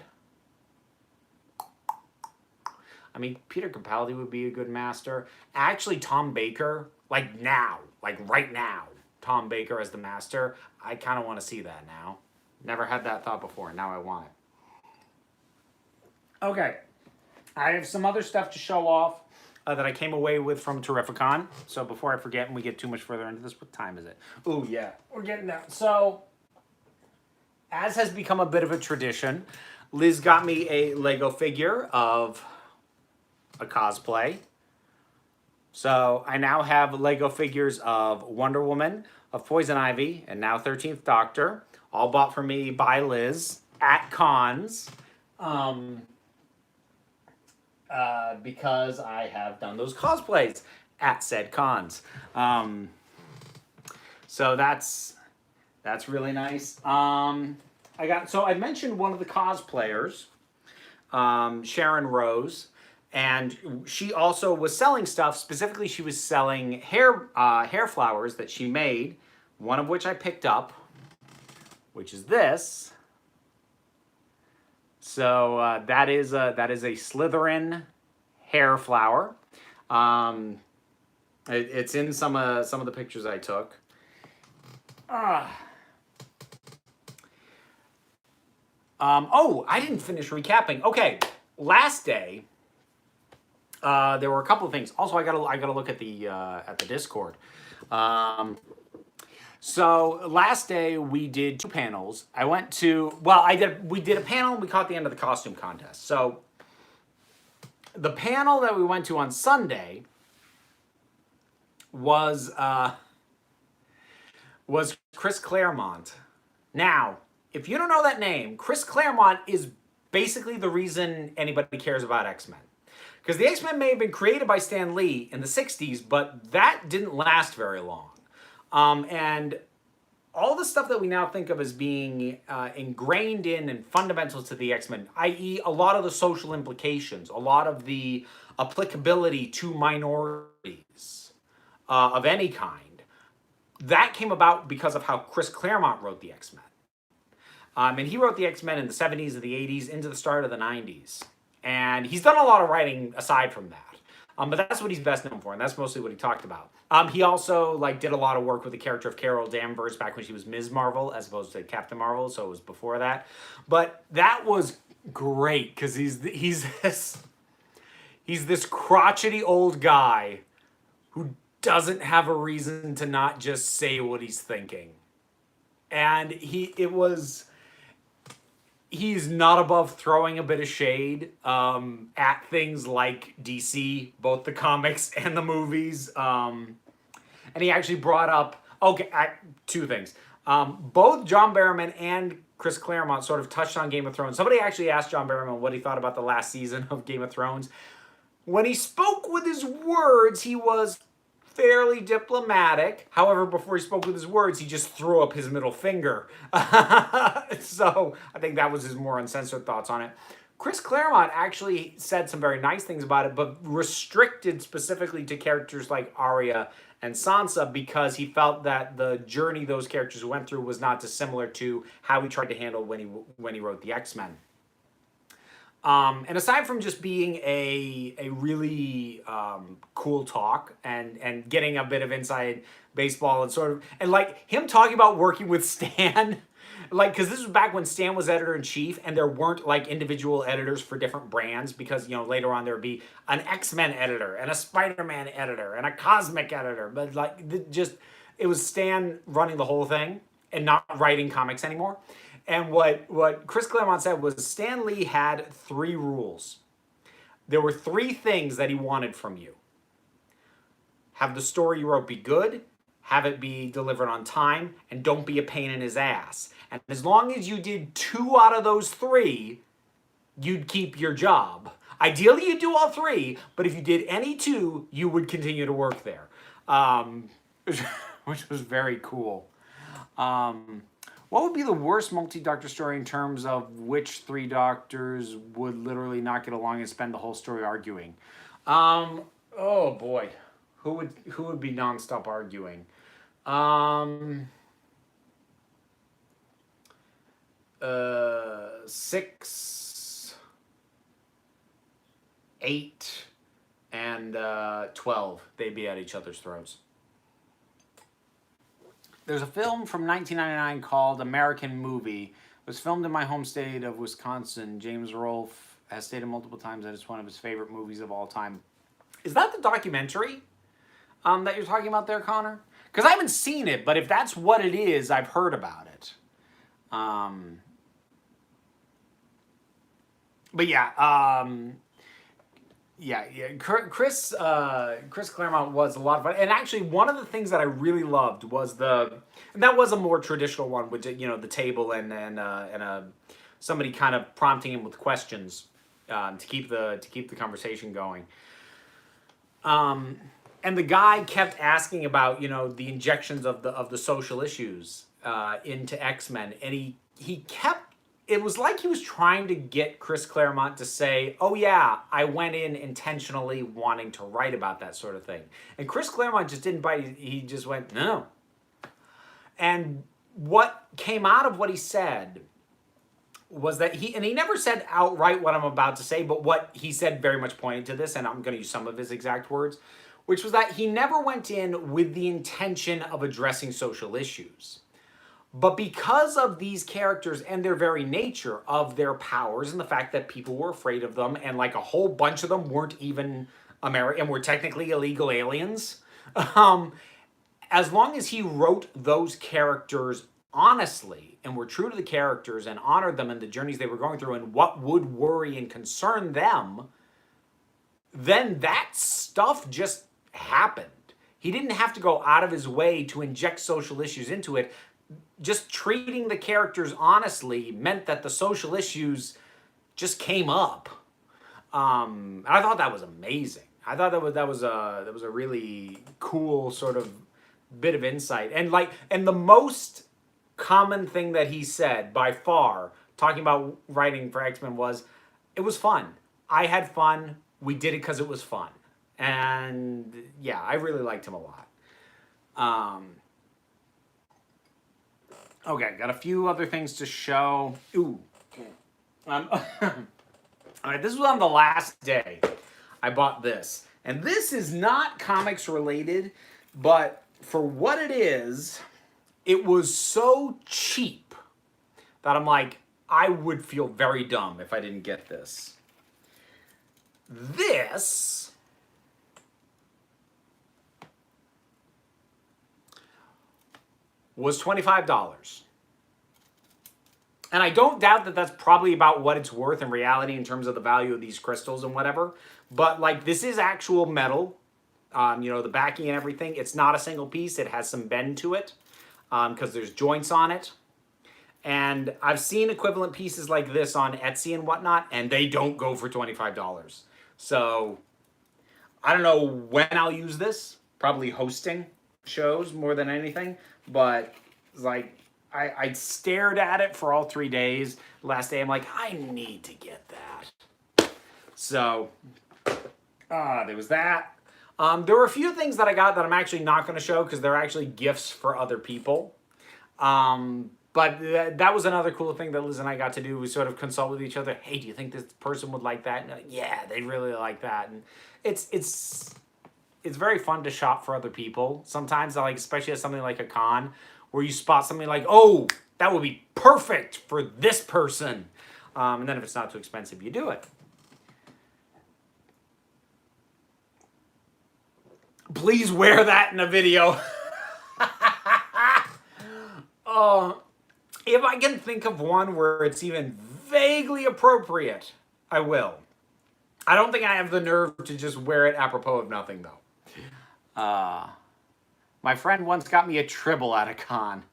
I mean Peter Capaldi would be a good Master. Actually, Tom Baker, like right now, Tom Baker as the Master. I kind of want to see that now. Never had that thought before, and now I want it. Okay, I have some other stuff to show off that I came away with from Terrificon. So before I forget and we get too much further into this, what time is it? Oh, yeah, we're getting there. So, as has become a bit of a tradition, Liz got me a Lego figure of a cosplay. So, I now have Lego figures of Wonder Woman, of Poison Ivy, and now 13th Doctor, all bought for me by Liz at cons. Because I have done those cosplays at said cons. So that's really nice. So I mentioned one of the cosplayers, Sharon Rose, and she also was selling stuff. Specifically, she was selling hair flowers that she made, one of which I picked up, which is this. So that is a Slytherin hair flower. It's in some of the pictures I took. Oh, I didn't finish recapping. Okay, last day there were a couple of things. Also, I gotta look at the Discord. So last day we did 2 panels. We did a panel and we caught the end of the costume contest. So the panel that we went to on Sunday was Chris Claremont. Now, if you don't know that name, Chris Claremont is basically the reason anybody cares about X-Men. Because the X-Men may have been created by Stan Lee in the 60s, but that didn't last very long. And all the stuff that we now think of as being ingrained in and fundamental to the X-Men, i.e. a lot of the social implications, a lot of the applicability to minorities of any kind, that came about because of how Chris Claremont wrote the X-Men. And he wrote the X-Men in the 70s and the 80s into the start of the 90s. And he's done a lot of writing aside from that. But that's what he's best known for, and that's mostly what he talked about. He also did a lot of work with the character of Carol Danvers back when she was Ms. Marvel as opposed to Captain Marvel, so it was before that. But that was great because he's this crotchety old guy who doesn't have a reason to not just say what he's thinking, and he's not above throwing a bit of shade at things like DC, both the comics and the movies. And he actually brought up, 2 things. Both John Barrowman and Chris Claremont sort of touched on Game of Thrones. Somebody actually asked John Barrowman what he thought about the last season of Game of Thrones. When he spoke with his words, he was fairly diplomatic. However, before he spoke with his words, he just threw up his middle finger. So I think that was his more uncensored thoughts on it. Chris Claremont actually said some very nice things about it, but restricted specifically to characters like Arya and Sansa because he felt that the journey those characters went through was not dissimilar to how he tried to handle when he wrote the X-Men. And aside from just being a really cool talk and getting a bit of inside baseball and sort of, and like him talking about working with Stan, like, because this was back when Stan was editor-in-chief and there weren't like individual editors for different brands because, you know, later on there would be an X-Men editor and a Spider-Man editor and a Cosmic editor. But like, just, it was Stan running the whole thing and not writing comics anymore. And what Chris Claremont said was Stan Lee had 3 rules. There were 3 things that he wanted from you. Have the story you wrote be good, have it be delivered on time, and don't be a pain in his ass. And as long as you did 2 out of those 3, you'd keep your job. Ideally, you'd do all 3, but if you did any 2, you would continue to work there, which was very cool. What would be the worst multi-doctor story in terms of which 3 doctors would literally not get along and spend the whole story arguing? Oh boy, who would be nonstop arguing? 6, 8, and 12. They'd be at each other's throats. There's a film from 1999 called American Movie. It was filmed in my home state of Wisconsin. James Rolfe has stated multiple times that it's one of his favorite movies of all time. Is that the documentary that you're talking about there, Connor? Because I haven't seen it, but if that's what it is, I've heard about it. But yeah, Chris Claremont was a lot of fun, and actually one of the things that I really loved was and that was a more traditional one, with, you know, the table and somebody kind of prompting him with questions to keep the conversation going. And the guy kept asking about, you know, the injections of the social issues into X-Men, and he kept. It was like he was trying to get Chris Claremont to say, oh yeah, I went in intentionally wanting to write about that sort of thing. And Chris Claremont just didn't bite. He just went, no. And what came out of what he said was that he never said outright what I'm about to say, but what he said very much pointed to this, and I'm going to use some of his exact words, which was that he never went in with the intention of addressing social issues. But because of these characters and their very nature of their powers and the fact that people were afraid of them and like a whole bunch of them weren't even American, were technically illegal aliens, as long as he wrote those characters honestly and were true to the characters and honored them and the journeys they were going through and what would worry and concern them, then that stuff just happened. He didn't have to go out of his way to inject social issues into it. Just treating the characters honestly meant that the social issues just came up. I thought that was amazing. I thought that was a really cool sort of bit of insight. And the most common thing that he said by far, talking about writing for X-Men, was it was fun. I had fun. We did it because it was fun. And yeah, I really liked him a lot. Okay, got a few other things to show. Ooh. All right, this was on the last day I bought this. And this is not comics related, but for what it is, it was so cheap that I'm like, I would feel very dumb if I didn't get this. This was $25. And I don't doubt that that's probably about what it's worth in reality in terms of the value of these crystals and whatever. But like, this is actual metal. You know, the backing and everything. It's not a single piece. It has some bend to it because there's joints on it. And I've seen equivalent pieces like this on Etsy and whatnot, and they don't go for $25. So I don't know when I'll use this. probably hosting shows more than anything. But like, I stared at it for all 3 days. Last day, I'm like, I need to get that. So, there was that. There were a few things that I got that I'm actually not going to show because they're actually gifts for other people. But that was another cool thing that Liz and I got to do. We sort of consult with each other. Hey, do you think this person would like that? And like, yeah, they really like that. And it's very fun to shop for other people. Sometimes, like, especially at something like a con, where you spot something like, oh, that would be perfect for this person. And then if it's not too expensive, you do it. Please wear that in a video. If I can think of one where it's even vaguely appropriate, I will. I don't think I have the nerve to just wear it apropos of nothing, though. My friend once got me a tribble at a con.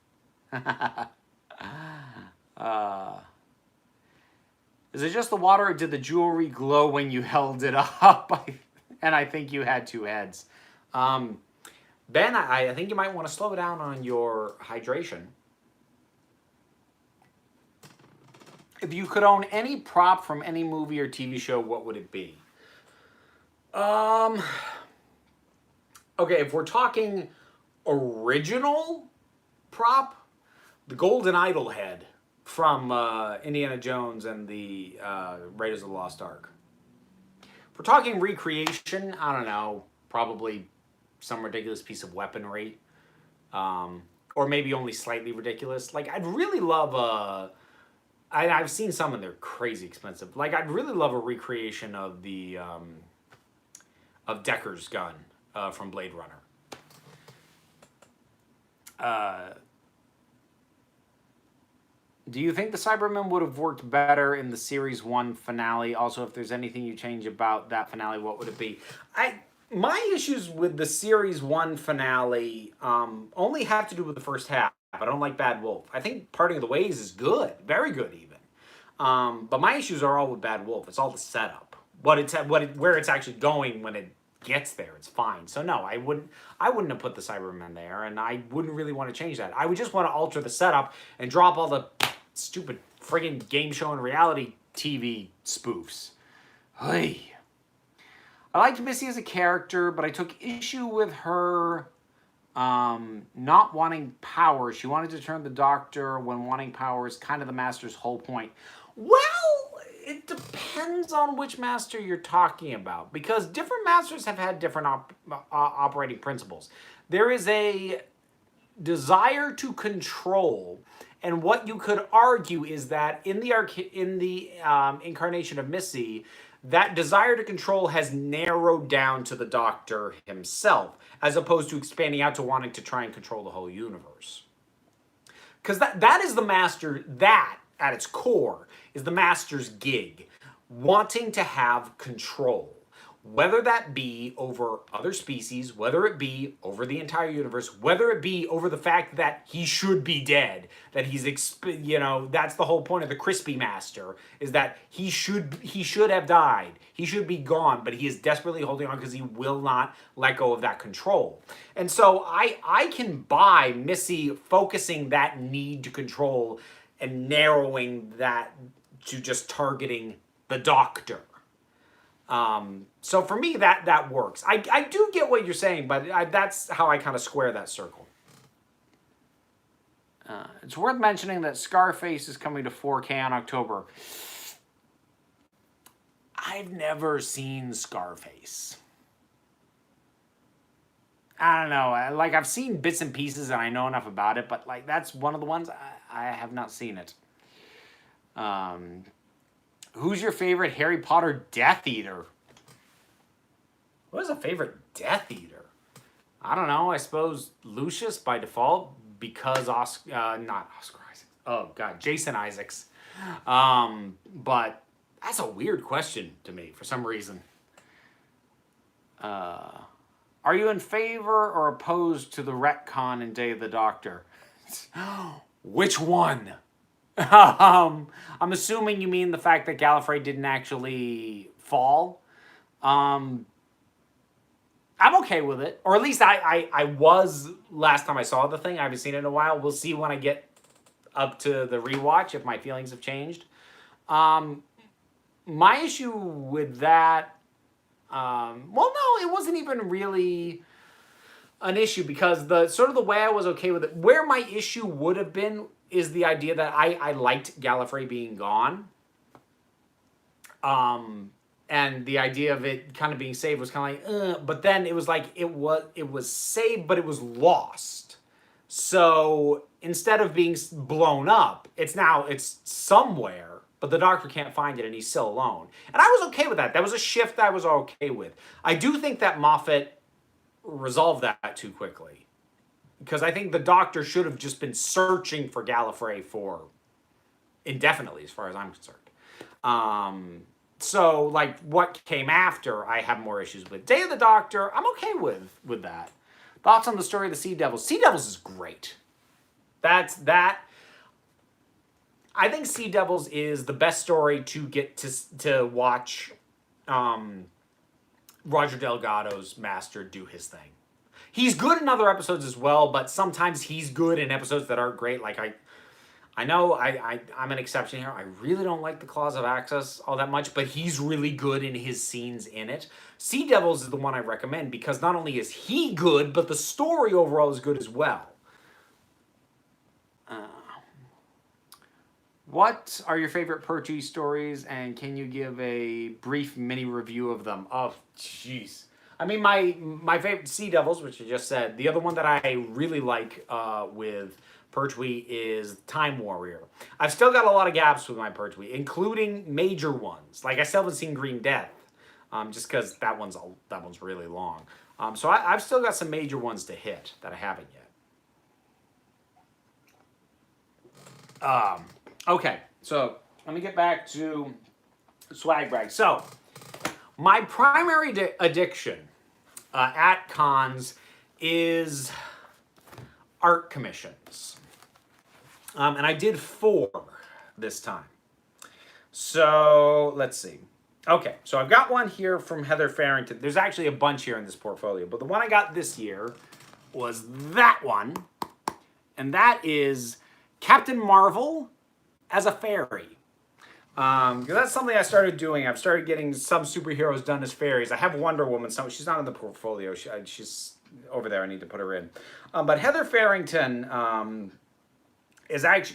Is it just the water, or did the jewelry glow when you held it up? And I think you had two heads. Ben, I think you might want to slow down on your hydration. If you could own any prop from any movie or TV show, what would it be? Okay, if we're talking original prop, the golden idol head from Indiana Jones and the Raiders of the Lost Ark. If we're talking recreation, I don't know, probably some ridiculous piece of weaponry, or maybe only slightly ridiculous. Like, I'd really love I've seen some and they're crazy expensive. Like, I'd really love a recreation of the of Decker's gun from Blade Runner. Do you think the Cybermen would have worked better in the Series 1 finale? Also, if there's anything you change about that finale, what would it be? My issues with the Series 1 finale only have to do with the first half. I don't like Bad Wolf. I think Parting of the Ways is good. Very good, even. But my issues are all with Bad Wolf. It's all the setup. Where it's actually going when it gets there, it's fine. So no, I wouldn't have put the Cybermen there, and I wouldn't really want to change that. I would just want to alter the setup and drop all the stupid friggin' game show and reality TV spoofs. Hey. I liked Missy as a character, but I took issue with her not wanting power. She wanted to turn the Doctor when wanting power is kind of the Master's whole point. Well, it depends on which Master you're talking about, because different Masters have had different operating principles. There is a desire to control, and what you could argue is that in the incarnation of Missy, that desire to control has narrowed down to the Doctor himself, as opposed to expanding out to wanting to try and control the whole universe. Because that is the Master, that, at its core, is the Master's gig. Wanting to have control. Whether that be over other species, whether it be over the entire universe, whether it be over the fact that he should be dead, that he's, that's the whole point of the Crispy Master, is that he should have died. He should be gone, but he is desperately holding on because he will not let go of that control. And so I can buy Missy focusing that need to control and narrowing that to just targeting the Doctor. So for me, that works. I do get what you're saying, but that's how I kind of square that circle. It's worth mentioning that Scarface is coming to 4K on October. I've never seen Scarface. I don't know. I've seen bits and pieces and I know enough about it, but that's one of the ones I have not seen it. Who's your favorite Harry Potter Death Eater? What is a favorite Death Eater? I don't know. I suppose Lucius by default because not Oscar Isaacs. Oh God, Jason Isaacs. But that's a weird question to me for some reason. Are you in favor or opposed to the retcon in Day of the Doctor? Which one? I'm assuming you mean the fact that Gallifrey didn't actually fall. I'm okay with it, or at least I was last time I saw the thing. I haven't seen it in a while. We'll see when I get up to the rewatch if my feelings have changed. My issue with that, well, no, it wasn't even really an issue because the sort of the way I was okay with it. Where my issue would have been is the idea that I liked Gallifrey being gone. And the idea of it kind of being saved was kind of like, but then it was like it was saved, but it was lost. So instead of being blown up, it's somewhere, but the Doctor can't find it, and he's still alone. And I was okay with that. That was a shift I was okay with. I do think that Moffat resolved that too quickly, because I think the Doctor should have just been searching for Gallifrey for indefinitely, as far as I'm concerned. So, like, what came after, I have more issues with. Day of the Doctor, I'm okay with that. Thoughts on the story of the Sea Devils? Sea Devils is great. That. I think Sea Devils is the best story to get to watch Roger Delgado's master do his thing. He's good in other episodes as well, but sometimes he's good in episodes that aren't great. Like, I know I'm an exception here. I really don't like the Claws of Access all that much, but he's really good in his scenes in it. Sea Devils is the one I recommend because not only is he good, but the story overall is good as well. What are your favorite Pertwee stories, and can you give a brief mini review of them? Oh, jeez. I mean, my favorite Sea Devils, which I just said. The other one that I really like with Pertwee is Time Warrior. I've still got a lot of gaps with my Pertwee, including major ones. Like I still haven't seen Green Death, just because that one's really long. So I've still got some major ones to hit that I haven't yet. Okay, so let me get back to Swag Brag. So my primary addiction at cons is art commissions. And I did 4 this time. So let's see. Okay, so I've got one here from Heather Farrington. There's actually a bunch here in this portfolio, but the one I got this year was that one. And that is Captain Marvel as a fairy. Because that's something I started doing. I've started getting some superheroes done as fairies. I have Wonder Woman. She's not in the portfolio. She's over there. I need to put her in. But Heather Farrington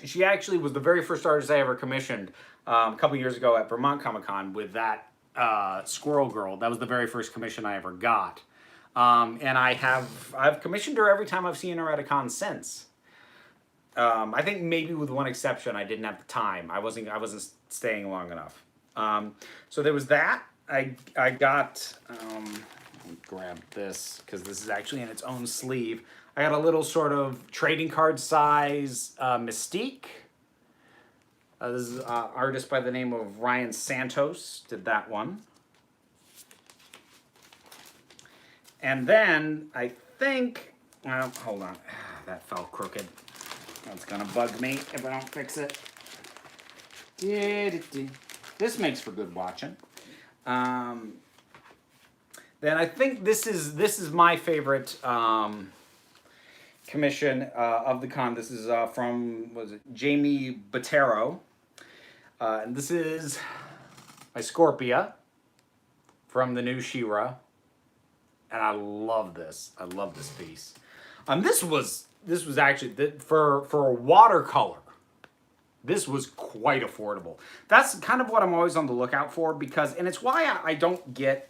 she actually was the very first artist I ever commissioned a couple years ago at Vermont Comic Con with that Squirrel Girl. That was the very first commission I ever got. And I've commissioned her every time I've seen her at a con since. I think maybe with one exception, I didn't have the time. I wasn't staying long enough. So there was that. I got. Let me grab this because this is actually in its own sleeve. I got a little sort of trading card size Mystique. This is an artist by the name of Ryan Santos did that one. And then I think. Hold on. That fell crooked. That's gonna bug me if I don't fix it. This makes for good watching. Then I think this is my favorite commission of the con. This is from Jamie Bottero, and this is my Scorpia from the new She-Ra, and I love this. I love this piece. This was actually, for a watercolor, this was quite affordable. That's kind of what I'm always on the lookout for because, and it's why I don't get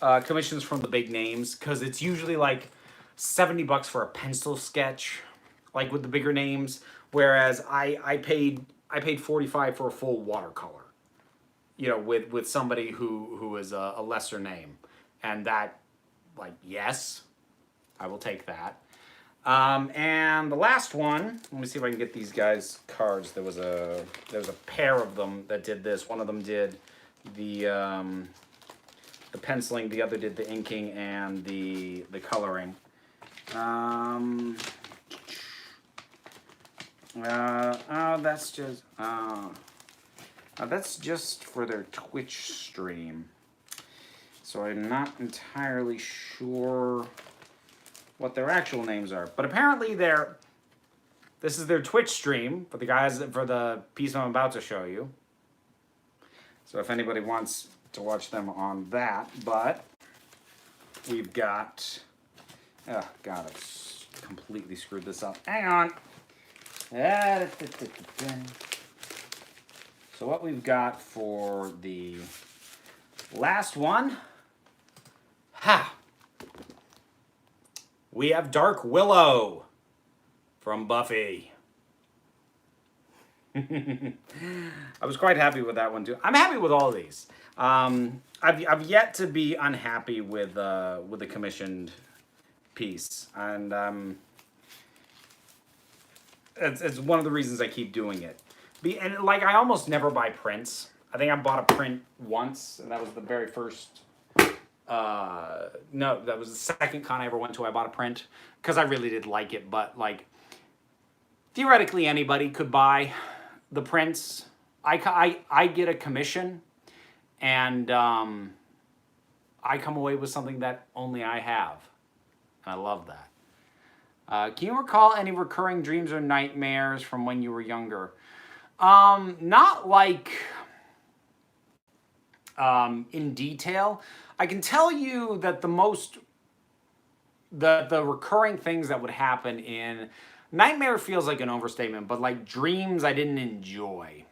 commissions from the big names because it's usually like $70 for a pencil sketch, like with the bigger names, whereas I paid $45 for a full watercolor, you know, with somebody who is a lesser name, and that, like, yes, I will take that. And the last one, let me see if I can get these guys cards. There was a pair of them that did this. One of them did the penciling, the other did the inking and the coloring. That's just for their Twitch stream. So I'm not entirely sure what their actual names are. But apparently this is their Twitch stream for the guys, for the piece I'm about to show you. So if anybody wants to watch them on that, but we've got, oh God, I've completely screwed this up. Hang on. So what we've got for the last one, we have Dark Willow from Buffy. I was quite happy with that one too. I'm happy with all these. I've yet to be unhappy with the commissioned piece, and it's one of the reasons I keep doing it. And like, I almost never buy prints. I think I bought a print once, and that was the very first. No, that was the second con I ever went to. I bought a print because I really did like it, but like, theoretically anybody could buy the prints. I get a commission, and I come away with something that only I have. And I love that. Can you recall any recurring dreams or nightmares from when you were younger? Not like in detail. I can tell you that the recurring things that would happen in nightmare feels like an overstatement, but like dreams I didn't enjoy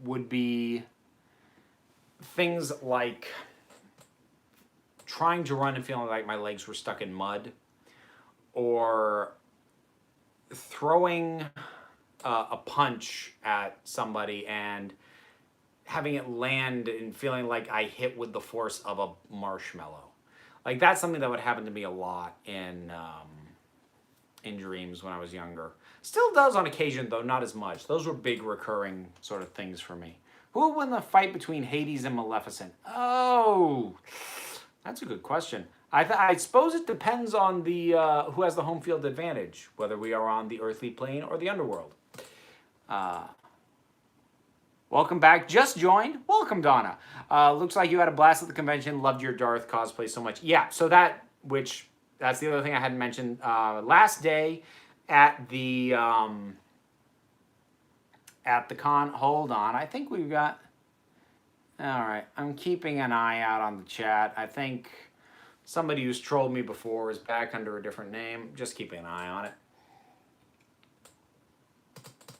would be things like trying to run and feeling like my legs were stuck in mud, or throwing a punch at somebody and having it land and feeling like I hit with the force of a marshmallow. Like, that's something that would happen to me a lot in dreams when I was younger. Still does on occasion, though, not as much. Those were big recurring sort of things for me. Who would win the fight between Hades and Maleficent? Oh, that's a good question. I suppose it depends on the who has the home field advantage, whether we are on the earthly plane or the underworld. Welcome back. Just joined. Welcome, Donna. Looks like you had a blast at the convention. Loved your Darth cosplay so much. Yeah, so that's the other thing I hadn't mentioned. Last day at the con. Hold on. I think we've got... All right. I'm keeping an eye out on the chat. I think somebody who's trolled me before is back under a different name. Just keeping an eye on it.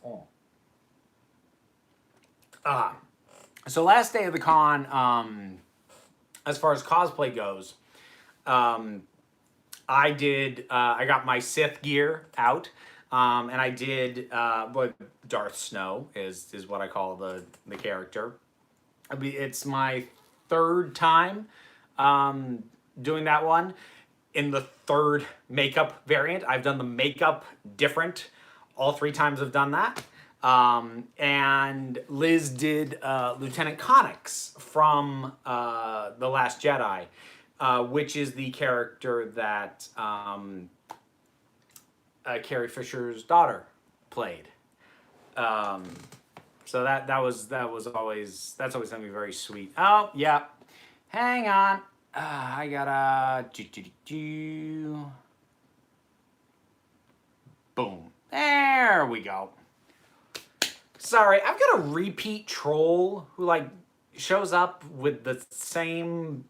Oh. So last day of the con, as far as cosplay goes, I got my Sith gear out, and I did, what Darth Snow is what I call the character. It's my third time doing that one. In the third makeup variant, I've done the makeup different all 3 times I've done that. And Liz did Lieutenant Connix from The Last Jedi, which is the character that Carrie Fisher's daughter played. So that's always something very sweet. Oh yeah, hang on, I gotta boom. There we go. Sorry, I've got a repeat troll who like shows up with the same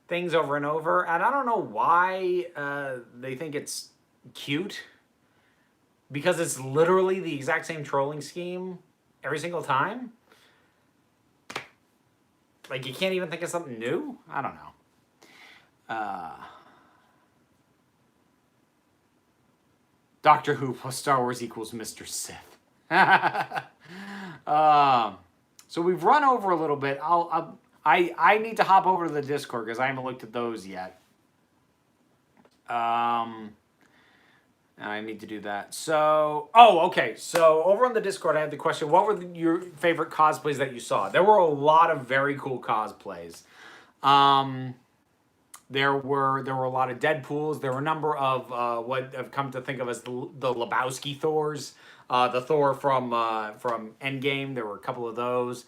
things over and over, and I don't know why they think it's cute, because it's literally the exact same trolling scheme every single time. Like, you can't even think of something new? I don't know. Doctor Who plus Star Wars equals Mr. Sith. So we've run over a little bit. I need to hop over to the Discord because I haven't looked at those yet. I need to do that. So, okay. So over on the Discord, I had the question: what were your favorite cosplays that you saw? There were a lot of very cool cosplays. There were a lot of Deadpools. There were a number of what I've come to think of as the Lebowski Thors. The Thor from Endgame. There were a couple of those.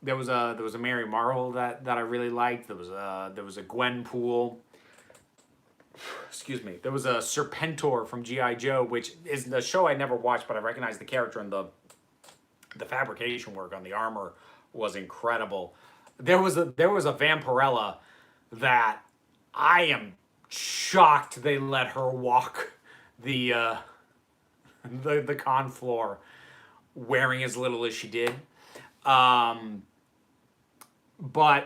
There was a Mary Marvel that I really liked. There was a Gwenpool. Excuse me. There was a Serpentor from G.I. Joe, which is the show I never watched, but I recognize the character, and the fabrication work on the armor was incredible. There was a Vampirella that I am shocked they let her walk the the con floor wearing as little as she did. But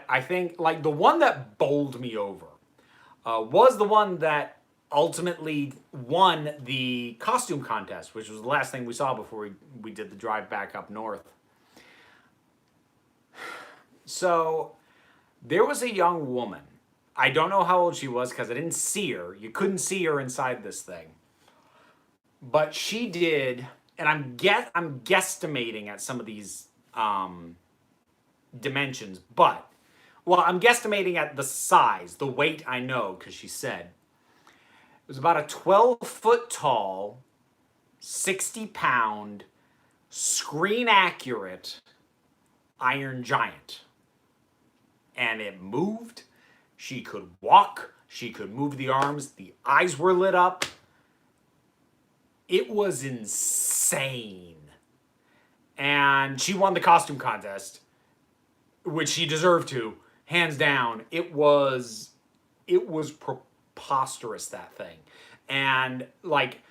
I think like the one that bowled me over was the one that ultimately won the costume contest, which was the last thing we saw before we did the drive back up north. So there was a young woman. I don't know how old she was because I didn't see her. You couldn't see her inside this thing. But she did, and I'm guesstimating at some of these dimensions, but well, I'm guesstimating at the size, the weight I know because she said it was about a 12-foot tall, 60-pound, screen accurate iron giant. And it moved. She could walk. She could move the arms. The eyes were lit up. It was insane. And she won the costume contest, which she deserved to, hands down. It was preposterous, that thing. And like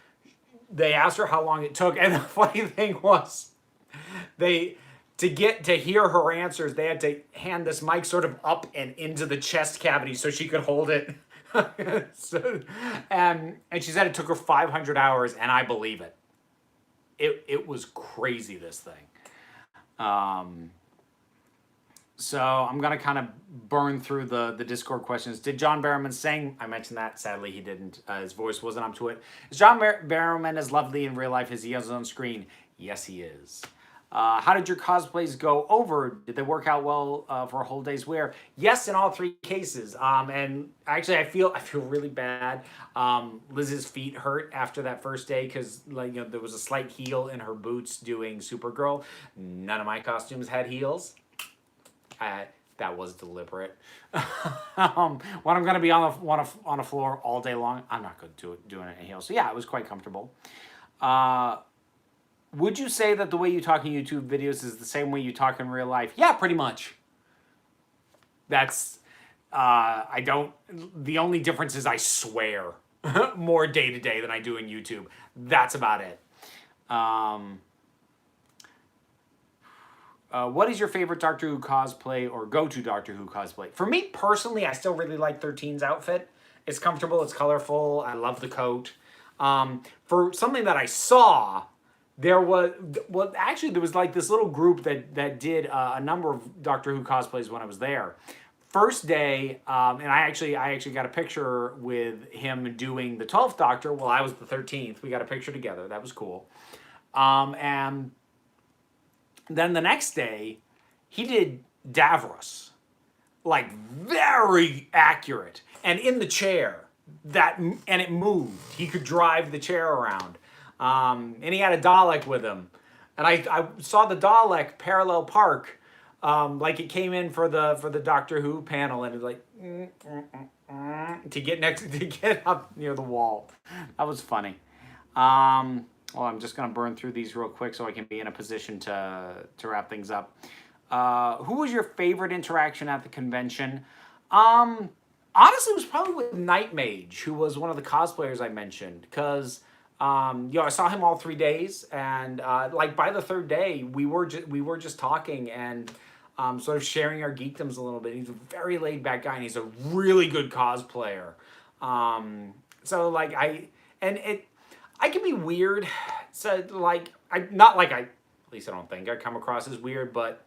they asked her how long it took, and the funny thing was to hear her answers, they had to hand this mic sort of up and into the chest cavity so she could hold it. And she said it took her 500 hours, and I believe it. It was crazy, this thing. So I'm going to kind of burn through the Discord questions. Did John Barrowman sing? I mentioned that. Sadly, he didn't. His voice wasn't up to it. Is John Barrowman as lovely in real life as he is on screen? Yes, he is. How did your cosplays go over? Did they work out well for a whole day's wear? Yes, in all three cases. And actually, I feel really bad. Liz's feet hurt after that first day because there was a slight heel in her boots doing Supergirl. None of my costumes had heels. That was deliberate. When I'm going to be on a floor all day long, I'm not going to do it in heels. So yeah, it was quite comfortable. Would you say that the way you talk in YouTube videos is the same way you talk in real life? Yeah, pretty much. That's, the only difference is I swear more day to day than I do in YouTube. That's about it. What is your favorite Doctor Who cosplay or go-to Doctor Who cosplay? For me personally, I still really like 13's outfit. It's comfortable, it's colorful, I love the coat. For something that I saw, there was like this little group that did a number of Doctor Who cosplays when I was there. First day, and I actually got a picture with him doing the 12th Doctor while I was the 13th. We got a picture together. That was cool. And then the next day, he did Davros, like very accurate, and in the chair and it moved. He could drive the chair around. And he had a Dalek with him. And I saw the Dalek parallel park, like it came in for the Doctor Who panel, and it was like to get up near the wall. That was funny. Well, I'm just gonna burn through these real quick so I can be in a position to wrap things up. Who was your favorite interaction at the convention? Honestly, it was probably with Night Mage, who was one of the cosplayers I mentioned, because I saw him all 3 days, and like by the third day, we were just talking and sort of sharing our geekdoms a little bit. He's a very laid back guy, and he's a really good cosplayer. So like I can be weird. So like at least I don't think I come across as weird, but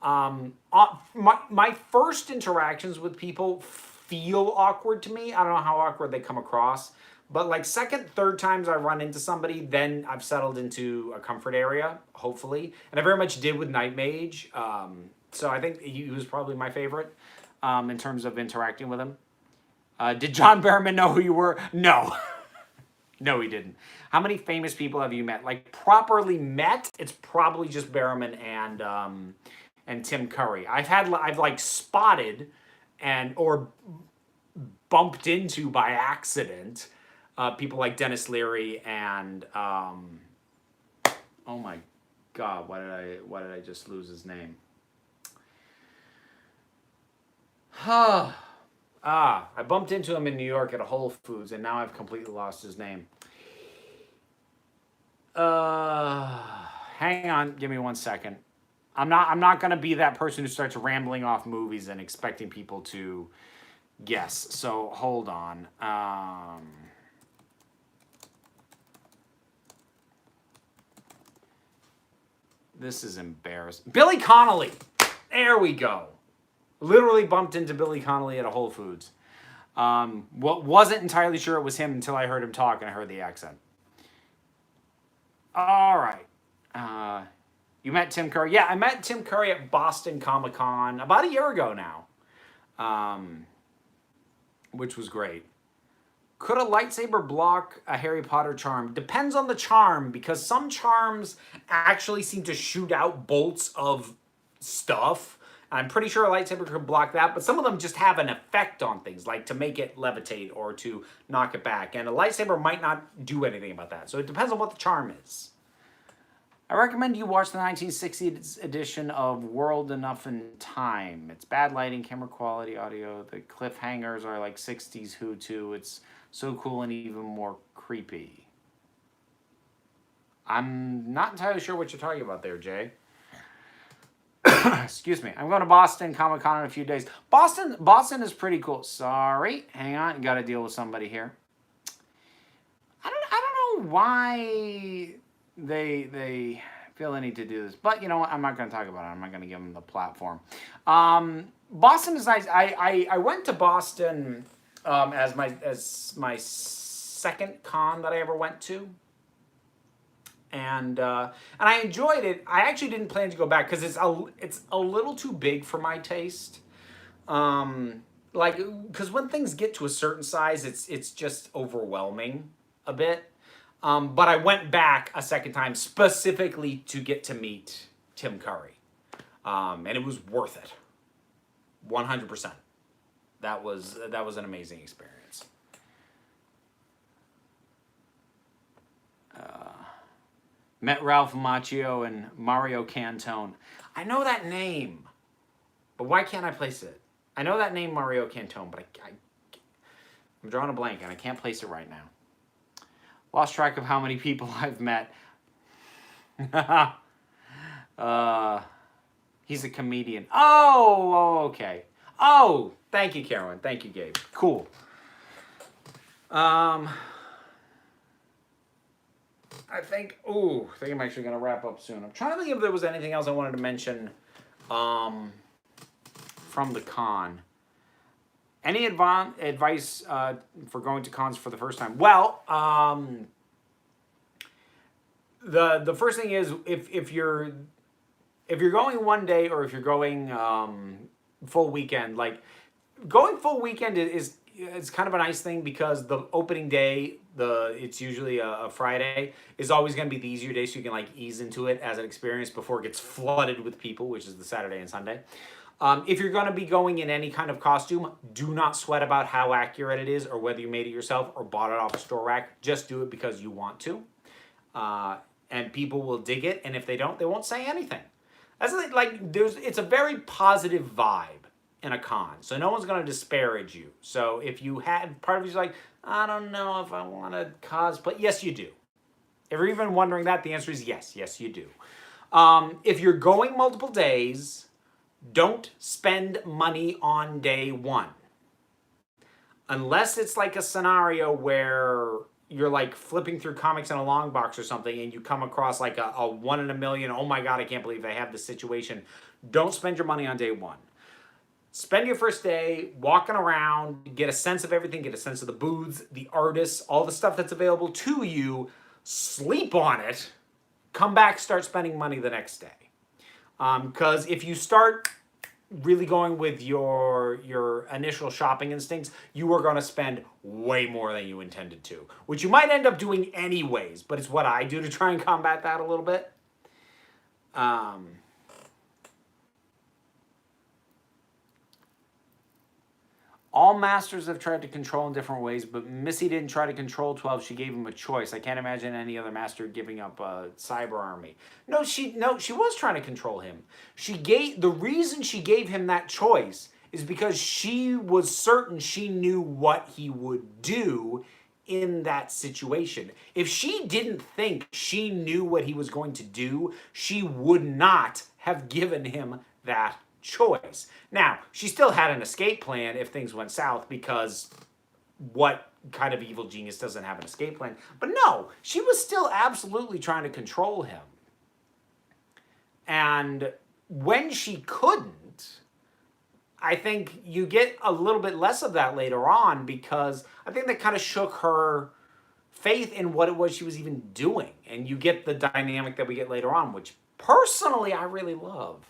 my first interactions with people feel awkward to me. I don't know how awkward they come across. But like second, third times I run into somebody, then I've settled into a comfort area, hopefully. And I very much did with Night Mage. So I think he was probably my favorite in terms of interacting with him. Did John Barrowman know who you were? No. No, he didn't. How many famous people have you met? Like properly met, it's probably just Barrowman and Tim Curry. I've like spotted or bumped into by accident people like Dennis Leary and oh my God, why did I just lose his name? I bumped into him in New York at a Whole Foods, and now I've completely lost his name. Hang on, give me 1 second. I'm not gonna be that person who starts rambling off movies and expecting people to guess. So hold on. This is embarrassing. Billy Connolly. There we go. Literally bumped into Billy Connolly at a Whole Foods. Wasn't entirely sure it was him until I heard him talk and I heard the accent. All right. You met Tim Curry. Yeah, I met Tim Curry at Boston Comic-Con about a year ago now, which was great. Could a lightsaber block a Harry Potter charm? Depends on the charm, because some charms actually seem to shoot out bolts of stuff. I'm pretty sure a lightsaber could block that, but some of them just have an effect on things, like to make it levitate or to knock it back. And a lightsaber might not do anything about that. So it depends on what the charm is. I recommend you watch the 1960s edition of World Enough in Time. It's bad lighting, camera quality, audio. The cliffhangers are like 60s Who too. It's so cool and even more creepy. I'm not entirely sure what you're talking about there, Jay. Excuse me. I'm going to Boston Comic-Con in a few days. Boston is pretty cool. Sorry. Hang on. Got to deal with somebody here. I don't know why they feel the need to do this, but you know what? I'm not going to talk about it. I'm not going to give them the platform. Boston is nice. I went to Boston as my second con that I ever went to. And I enjoyed it. I actually didn't plan to go back because it's a little too big for my taste. Because when things get to a certain size, it's just overwhelming a bit. But I went back a second time specifically to get to meet Tim Curry, and it was worth it, 100%. That was an amazing experience. Met Ralph Macchio and Mario Cantone. I know that name, but why can't I place it? I know that name, Mario Cantone, but I'm drawing a blank and I can't place it right now. Lost track of how many people I've met. He's a comedian. Oh, okay. Oh, thank you, Carolyn. Thank you, Gabe. Cool. I think I'm actually going to wrap up soon. I'm trying to think if there was anything else I wanted to mention from the con. Any advice for going to cons for the first time? Well, the first thing is if you're going one day or if you're going full weekend, like going full weekend is kind of a nice thing because the opening day, it's usually a Friday, is always going to be the easier day, so you can like ease into it as an experience before it gets flooded with people, which is the Saturday and Sunday. If you're going to be going in any kind of costume, do not sweat about how accurate it is or whether you made it yourself or bought it off a store rack. Just do it because you want to. And people will dig it, and if they don't, they won't say anything. That's like it's a very positive vibe in a con, so no one's going to disparage you. So if you had part of you's like, I don't know if I want to cosplay, yes you do. If you're even wondering that, the answer is yes you do. If you're going multiple days, don't spend money on day one. Unless it's like a scenario where you're like flipping through comics in a long box or something and you come across like a 1 in a million, oh my God, I can't believe they have this situation. Don't spend your money on day one. Spend your first day walking around, get a sense of everything, get a sense of the booths, the artists, all the stuff that's available to you, sleep on it, come back, start spending money the next day. Because if you start really going with your initial shopping instincts, you are going to spend way more than you intended to, which you might end up doing anyways, but it's what I do to try and combat that a little bit. all masters have tried to control in different ways, but Missy didn't try to control 12. She gave him a choice. I can't imagine any other master giving up a cyber army. No, she was trying to control him. The reason she gave him that choice is because she was certain she knew what he would do in that situation. If she didn't think she knew what he was going to do, she would not have given him that choice. Now, she still had an escape plan if things went south, because what kind of evil genius doesn't have an escape plan? But no, she was still absolutely trying to control him. And when she couldn't, I think you get a little bit less of that later on, because I think that kind of shook her faith in what it was she was even doing. And you get the dynamic that we get later on, which personally I really love.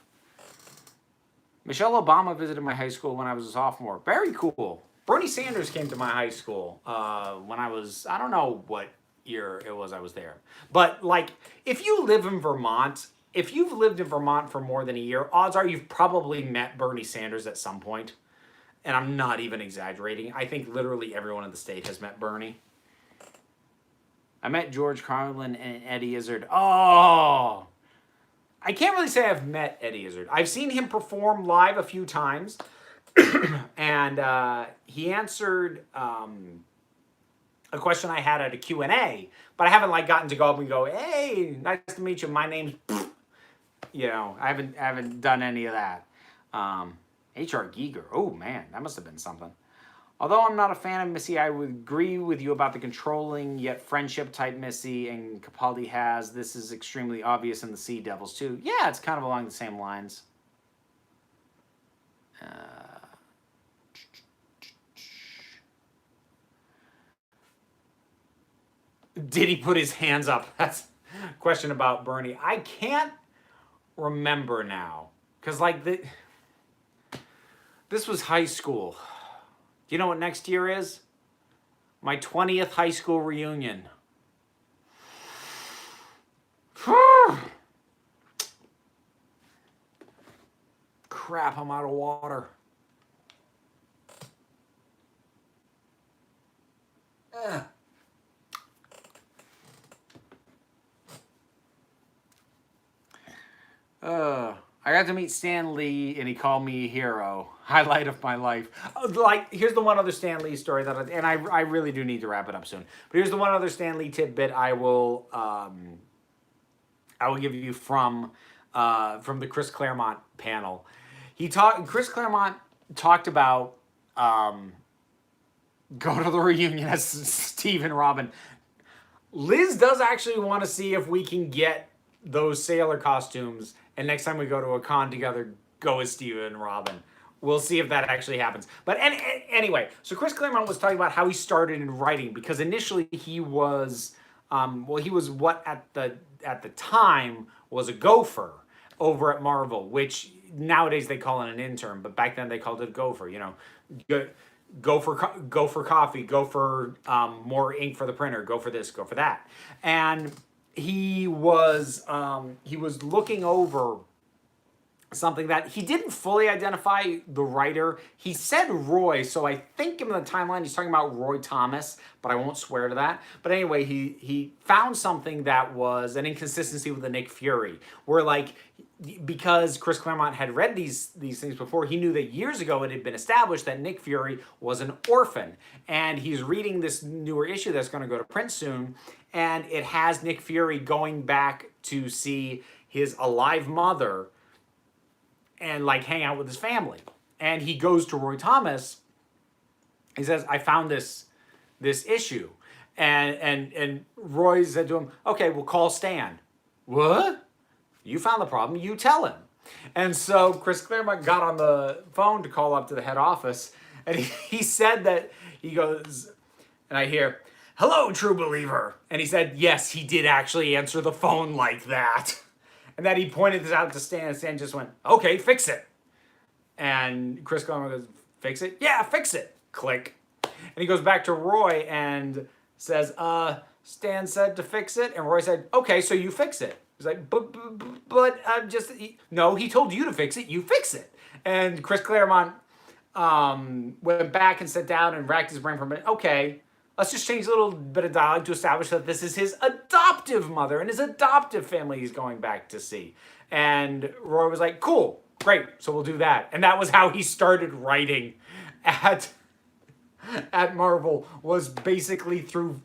Michelle Obama visited my high school when I was a sophomore. Very cool. Bernie Sanders came to my high school when I was, I don't know what year it was I was there. But like, if you live in Vermont, if you've lived in Vermont for more than a year, odds are you've probably met Bernie Sanders at some point. And I'm not even exaggerating. I think literally everyone in the state has met Bernie. I met George Carlin and Eddie Izzard. Oh! I can't really say I've met Eddie Izzard. I've seen him perform live a few times. And he answered a question I had at a Q&A. But I haven't like gotten to go up and go, hey, nice to meet you. My name's... You know, I haven't done any of that. H.R. Giger. Oh, man, that must have been something. Although I'm not a fan of Missy, I would agree with you about the controlling yet friendship type Missy and Capaldi has. This is extremely obvious in the Sea Devils, too. Yeah, it's kind of along the same lines. Did he put his hands up? That's a question about Bernie. I can't remember now, because like this was high school. Do you know what next year is? My 20th high school reunion. Crap, I'm out of water. I got to meet Stan Lee, and he called me a hero. Highlight of my life. Like, here's the one other Stan Lee story that, and I really do need to wrap it up soon. But here's the one other Stan Lee tidbit I will give you from the Chris Claremont panel. Chris Claremont talked about go to the reunion as Steve and Robin. Liz does actually want to see if we can get those sailor costumes, and next time we go to a con together, go as Steve and Robin. We'll see if that actually happens. But anyway, so Chris Claremont was talking about how he started in writing, because initially he was, he was what at the time was a gopher over at Marvel, which nowadays they call it an intern, but back then they called it a gopher. You know, go for coffee, go for more ink for the printer, go for this, go for that, and he was looking over something that he didn't fully identify the writer. He said Roy, so I think in the timeline he's talking about Roy Thomas, but I won't swear to that. But anyway, he found something that was an inconsistency with the Nick Fury, where like, because Chris Claremont had read these things before, he knew that years ago it had been established that Nick Fury was an orphan. And he's reading this newer issue that's going to go to print soon, and it has Nick Fury going back to see his alive mother and like hang out with his family. And he goes to Roy Thomas. He says, I found this issue. And Roy said to him, okay, we'll call Stan. What? You found the problem, you tell him. And so Chris Claremont got on the phone to call up to the head office. And he said that, he goes, and I hear, hello, true believer. And he said, yes, he did actually answer the phone like that. And then he pointed this out to Stan, and Stan just went, okay, fix it. And Chris Claremont goes, fix it? Yeah, fix it. Click. And he goes back to Roy and says, Stan said to fix it. And Roy said, okay, so you fix it. He's like, but just, no, he told you to fix it. You fix it. And Chris Claremont went back and sat down and racked his brain for a minute. Okay, let's just change a little bit of dialogue to establish that this is his adoptive mother and his adoptive family he's going back to see. And Roy was like, cool, great, so we'll do that. And that was how he started writing at Marvel, was basically through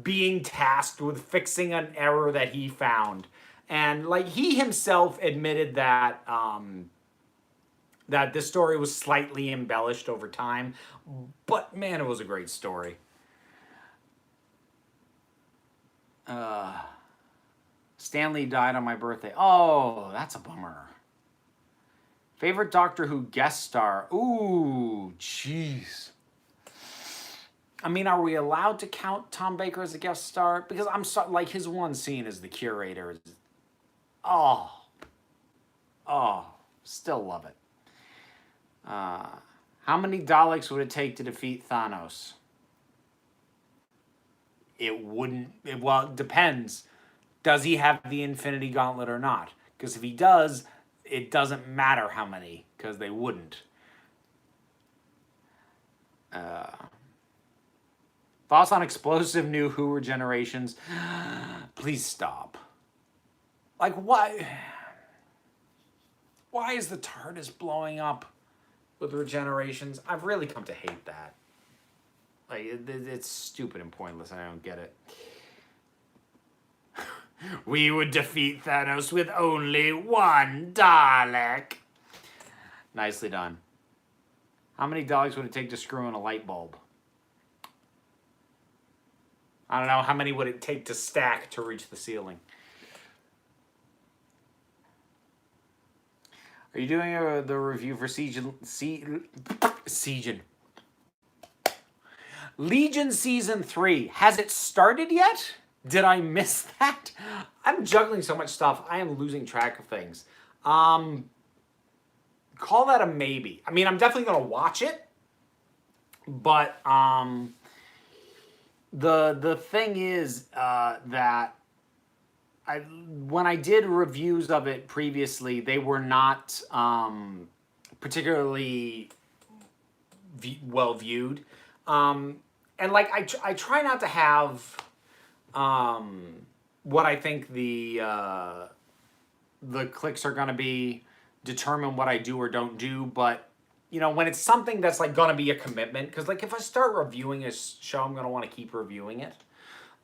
being tasked with fixing an error that he found. And like he himself admitted that that this story was slightly embellished over time, but man, it was a great story. Stanley died on my birthday. Oh, that's a bummer. Favorite Doctor Who guest star? Ooh, jeez. I mean, are we allowed to count Tom Baker as a guest star? Because I'm so, like, his one scene as the curator is, oh, still love it. How many Daleks would it take to defeat Thanos? It wouldn't, well, it depends. Does he have the Infinity Gauntlet or not? Because if he does, it doesn't matter how many, because they wouldn't. Thoughts on explosive new Who regenerations? Please stop. Like, why? Why is the TARDIS blowing up with regenerations? I've really come to hate that. Like, it's stupid and pointless, and I don't get it. We would defeat Thanos with only one Dalek. Nicely done. How many Daleks would it take to screw in a light bulb? I don't know. How many would it take to stack to reach the ceiling? Are you doing the review for Legion Season 3? Has it started yet? Did I miss that? I'm juggling so much stuff. I am losing track of things. Call that a maybe. I mean, I'm definitely going to watch it. But the thing is that when I did reviews of it previously, they were not particularly well viewed. And like I try not to have what I think the clicks are going to be determine what I do or don't do. But you know, when it's something that's like going to be a commitment, because like if I start reviewing a show, I'm going to want to keep reviewing it.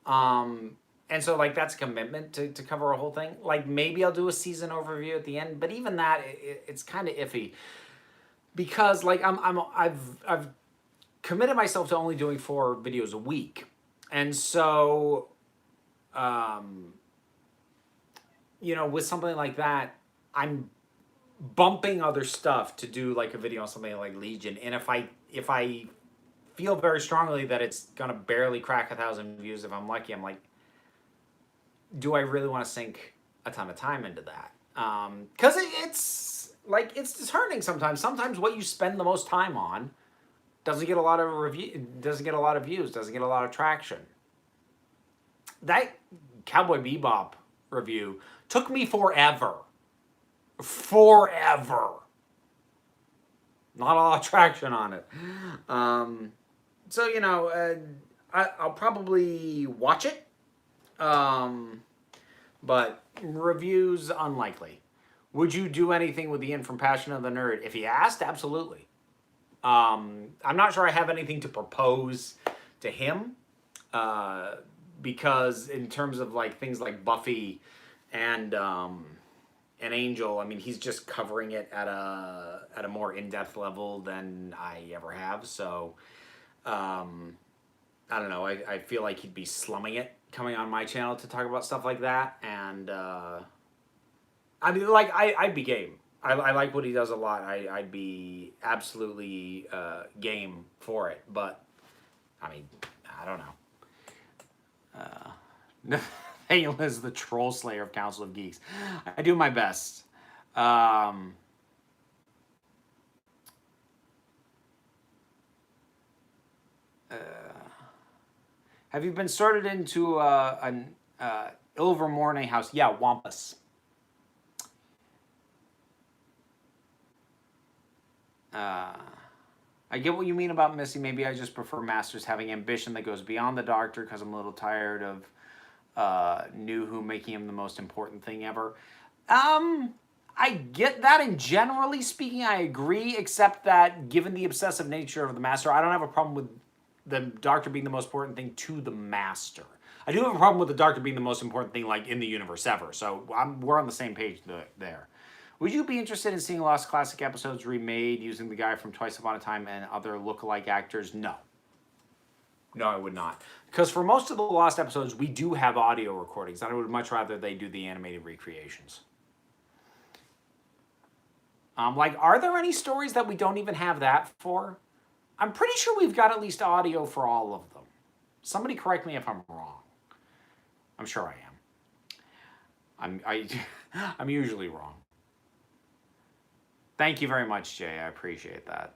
And so like that's a commitment to cover a whole thing. Like maybe I'll do a season overview at the end, but even that it's kind of iffy, because like I've committed myself to only doing 4 videos a week, and so you know, with something like that, I'm bumping other stuff to do like a video on something like Legion, and if I feel very strongly that it's gonna barely crack 1,000 views if I'm lucky, I'm like, do I really want to sink a ton of time into that? Because it's like, it's disheartening sometimes. Sometimes what you spend the most time on doesn't get a lot of doesn't get a lot of views, doesn't get a lot of traction. That Cowboy Bebop review took me forever. Not a lot of traction on it. So, you know, I'll probably watch it. But reviews, unlikely. Would you do anything with Ian from Passion of the Nerd? If he asked, absolutely. I'm not sure I have anything to propose to him. Because in terms of like things like Buffy and Angel, I mean, he's just covering it at a more in-depth level than I ever have. So, I don't know. I feel like he'd be slumming it coming on my channel to talk about stuff like that. And I mean, like, I'd be game. I like what he does a lot. I'd be absolutely game for it. But, I mean, I don't know. Nathaniel is the troll slayer of Council of Geeks. I do my best. Have you been sorted into an Ilvermorny house? Yeah, Wampus. I get what you mean about Missy. Maybe I just prefer Masters having ambition that goes beyond the Doctor because I'm a little tired of New Who making him the most important thing ever. I get that, and generally speaking, I agree, except that given the obsessive nature of the Master, I don't have a problem with the Doctor being the most important thing to the Master. I do have a problem with the Doctor being the most important thing, like, in the universe ever, so we're on the same page there. Would you be interested in seeing Lost Classic episodes remade using the guy from Twice Upon a Time and other lookalike actors? No. No, I would not. Because for most of the Lost episodes, we do have audio recordings, and I would much rather they do the animated recreations. Like, are there any stories that we don't even have that for? I'm pretty sure we've got at least audio for all of them. Somebody correct me if I'm wrong. I'm sure I am. I'm usually wrong. Thank you very much, Jay. I appreciate that.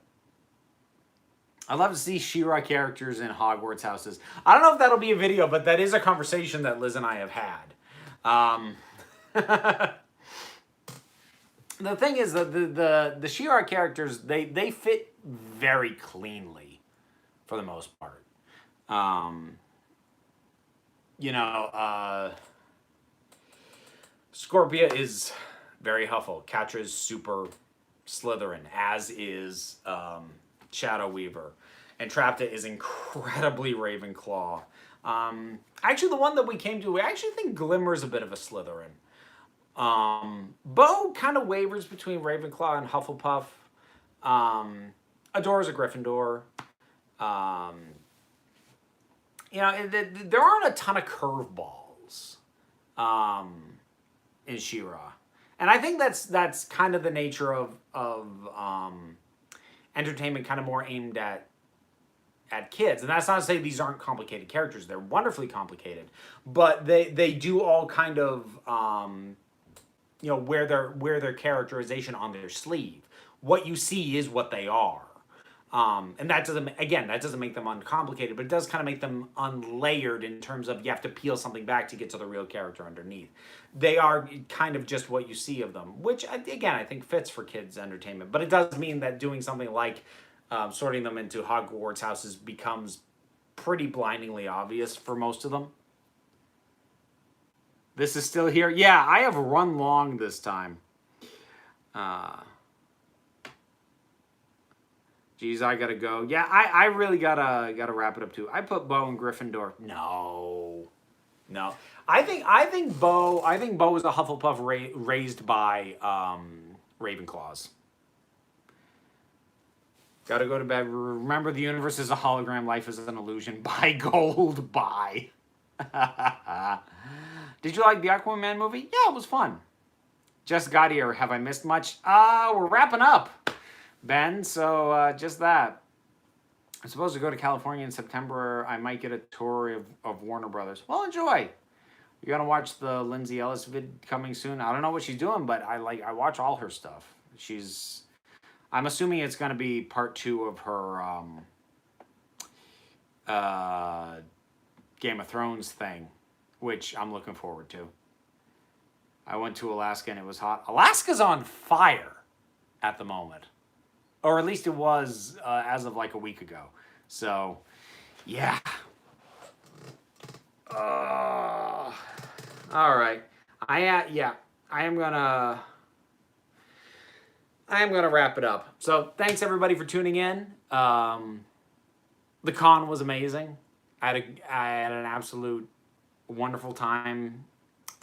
I'd love to see She-Ra characters in Hogwarts houses. I don't know if that'll be a video, but that is a conversation that Liz and I have had. The thing is that the She-Ra characters, they fit very cleanly for the most part. Scorpia is very Huffle. Catra's super Slytherin, as is Shadow Weaver. And Trapta is incredibly Ravenclaw. Actually, the one that we came to, I actually think Glimmer's a bit of a Slytherin. Bo kind of wavers between Ravenclaw and Hufflepuff. Adora's a Gryffindor. There aren't a ton of curveballs in She-Ra. And I think that's kind of the nature of entertainment, kind of more aimed at kids. And that's not to say these aren't complicated characters. They're wonderfully complicated. But they do all kind of wear their characterization on their sleeve. What you see is what they are. And that doesn't make them uncomplicated, but it does kind of make them unlayered in terms of you have to peel something back to get to the real character underneath. They are kind of just what you see of them, which, again, I think fits for kids' entertainment. But it does mean that doing something like sorting them into Hogwarts houses becomes pretty blindingly obvious for most of them. This is still here. Yeah, I have run long this time. Geez, I gotta go. Yeah, I really gotta wrap it up too. I put Bo in Gryffindor. No. I think Bo is a Hufflepuff raised by Ravenclaws. Gotta go to bed. Remember, the universe is a hologram. Life is an illusion. Buy gold. Buy. Did you like the Aquaman movie? Yeah, it was fun. Just got here. Have I missed much? We're wrapping up, Ben. So just that. I'm supposed to go to California in September. I might get a tour of Warner Brothers. Well, enjoy. You're gonna watch the Lindsay Ellis vid coming soon. I don't know what she's doing, but I watch all her stuff. I'm assuming it's gonna be part 2 of her Game of Thrones thing, which I'm looking forward to. I went to Alaska and it was hot. Alaska's on fire at the moment. Or at least it was as of like a week ago. So, yeah. All right. I am gonna wrap it up. So, thanks everybody for tuning in. The con was amazing. I had an absolute wonderful time,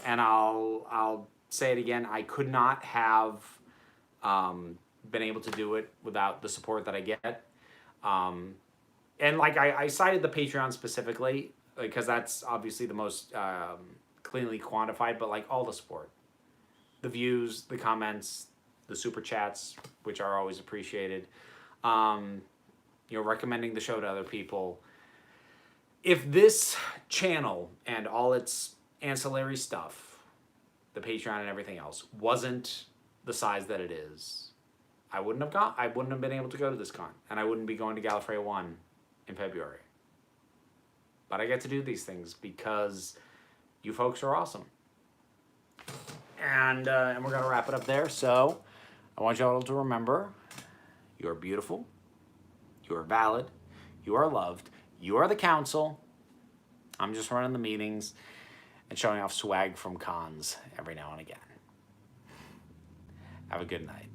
and I'll say it again. I could not have been able to do it without the support that I get. And like I cited the Patreon specifically because that's obviously the most cleanly quantified, but like all the support, the views, the comments, the super chats, which are always appreciated. Recommending the show to other people. If this channel and all its ancillary stuff, the Patreon and everything else, wasn't the size that it is, I wouldn't have been able to go to this con, and I wouldn't be going to Gallifrey 1 in February. But I get to do these things because you folks are awesome. And we're going to wrap it up there. So I want you all to remember, you're beautiful, You are valid. You are loved. You are the council. I'm just running the meetings and showing off swag from cons every now and again. Have a good night.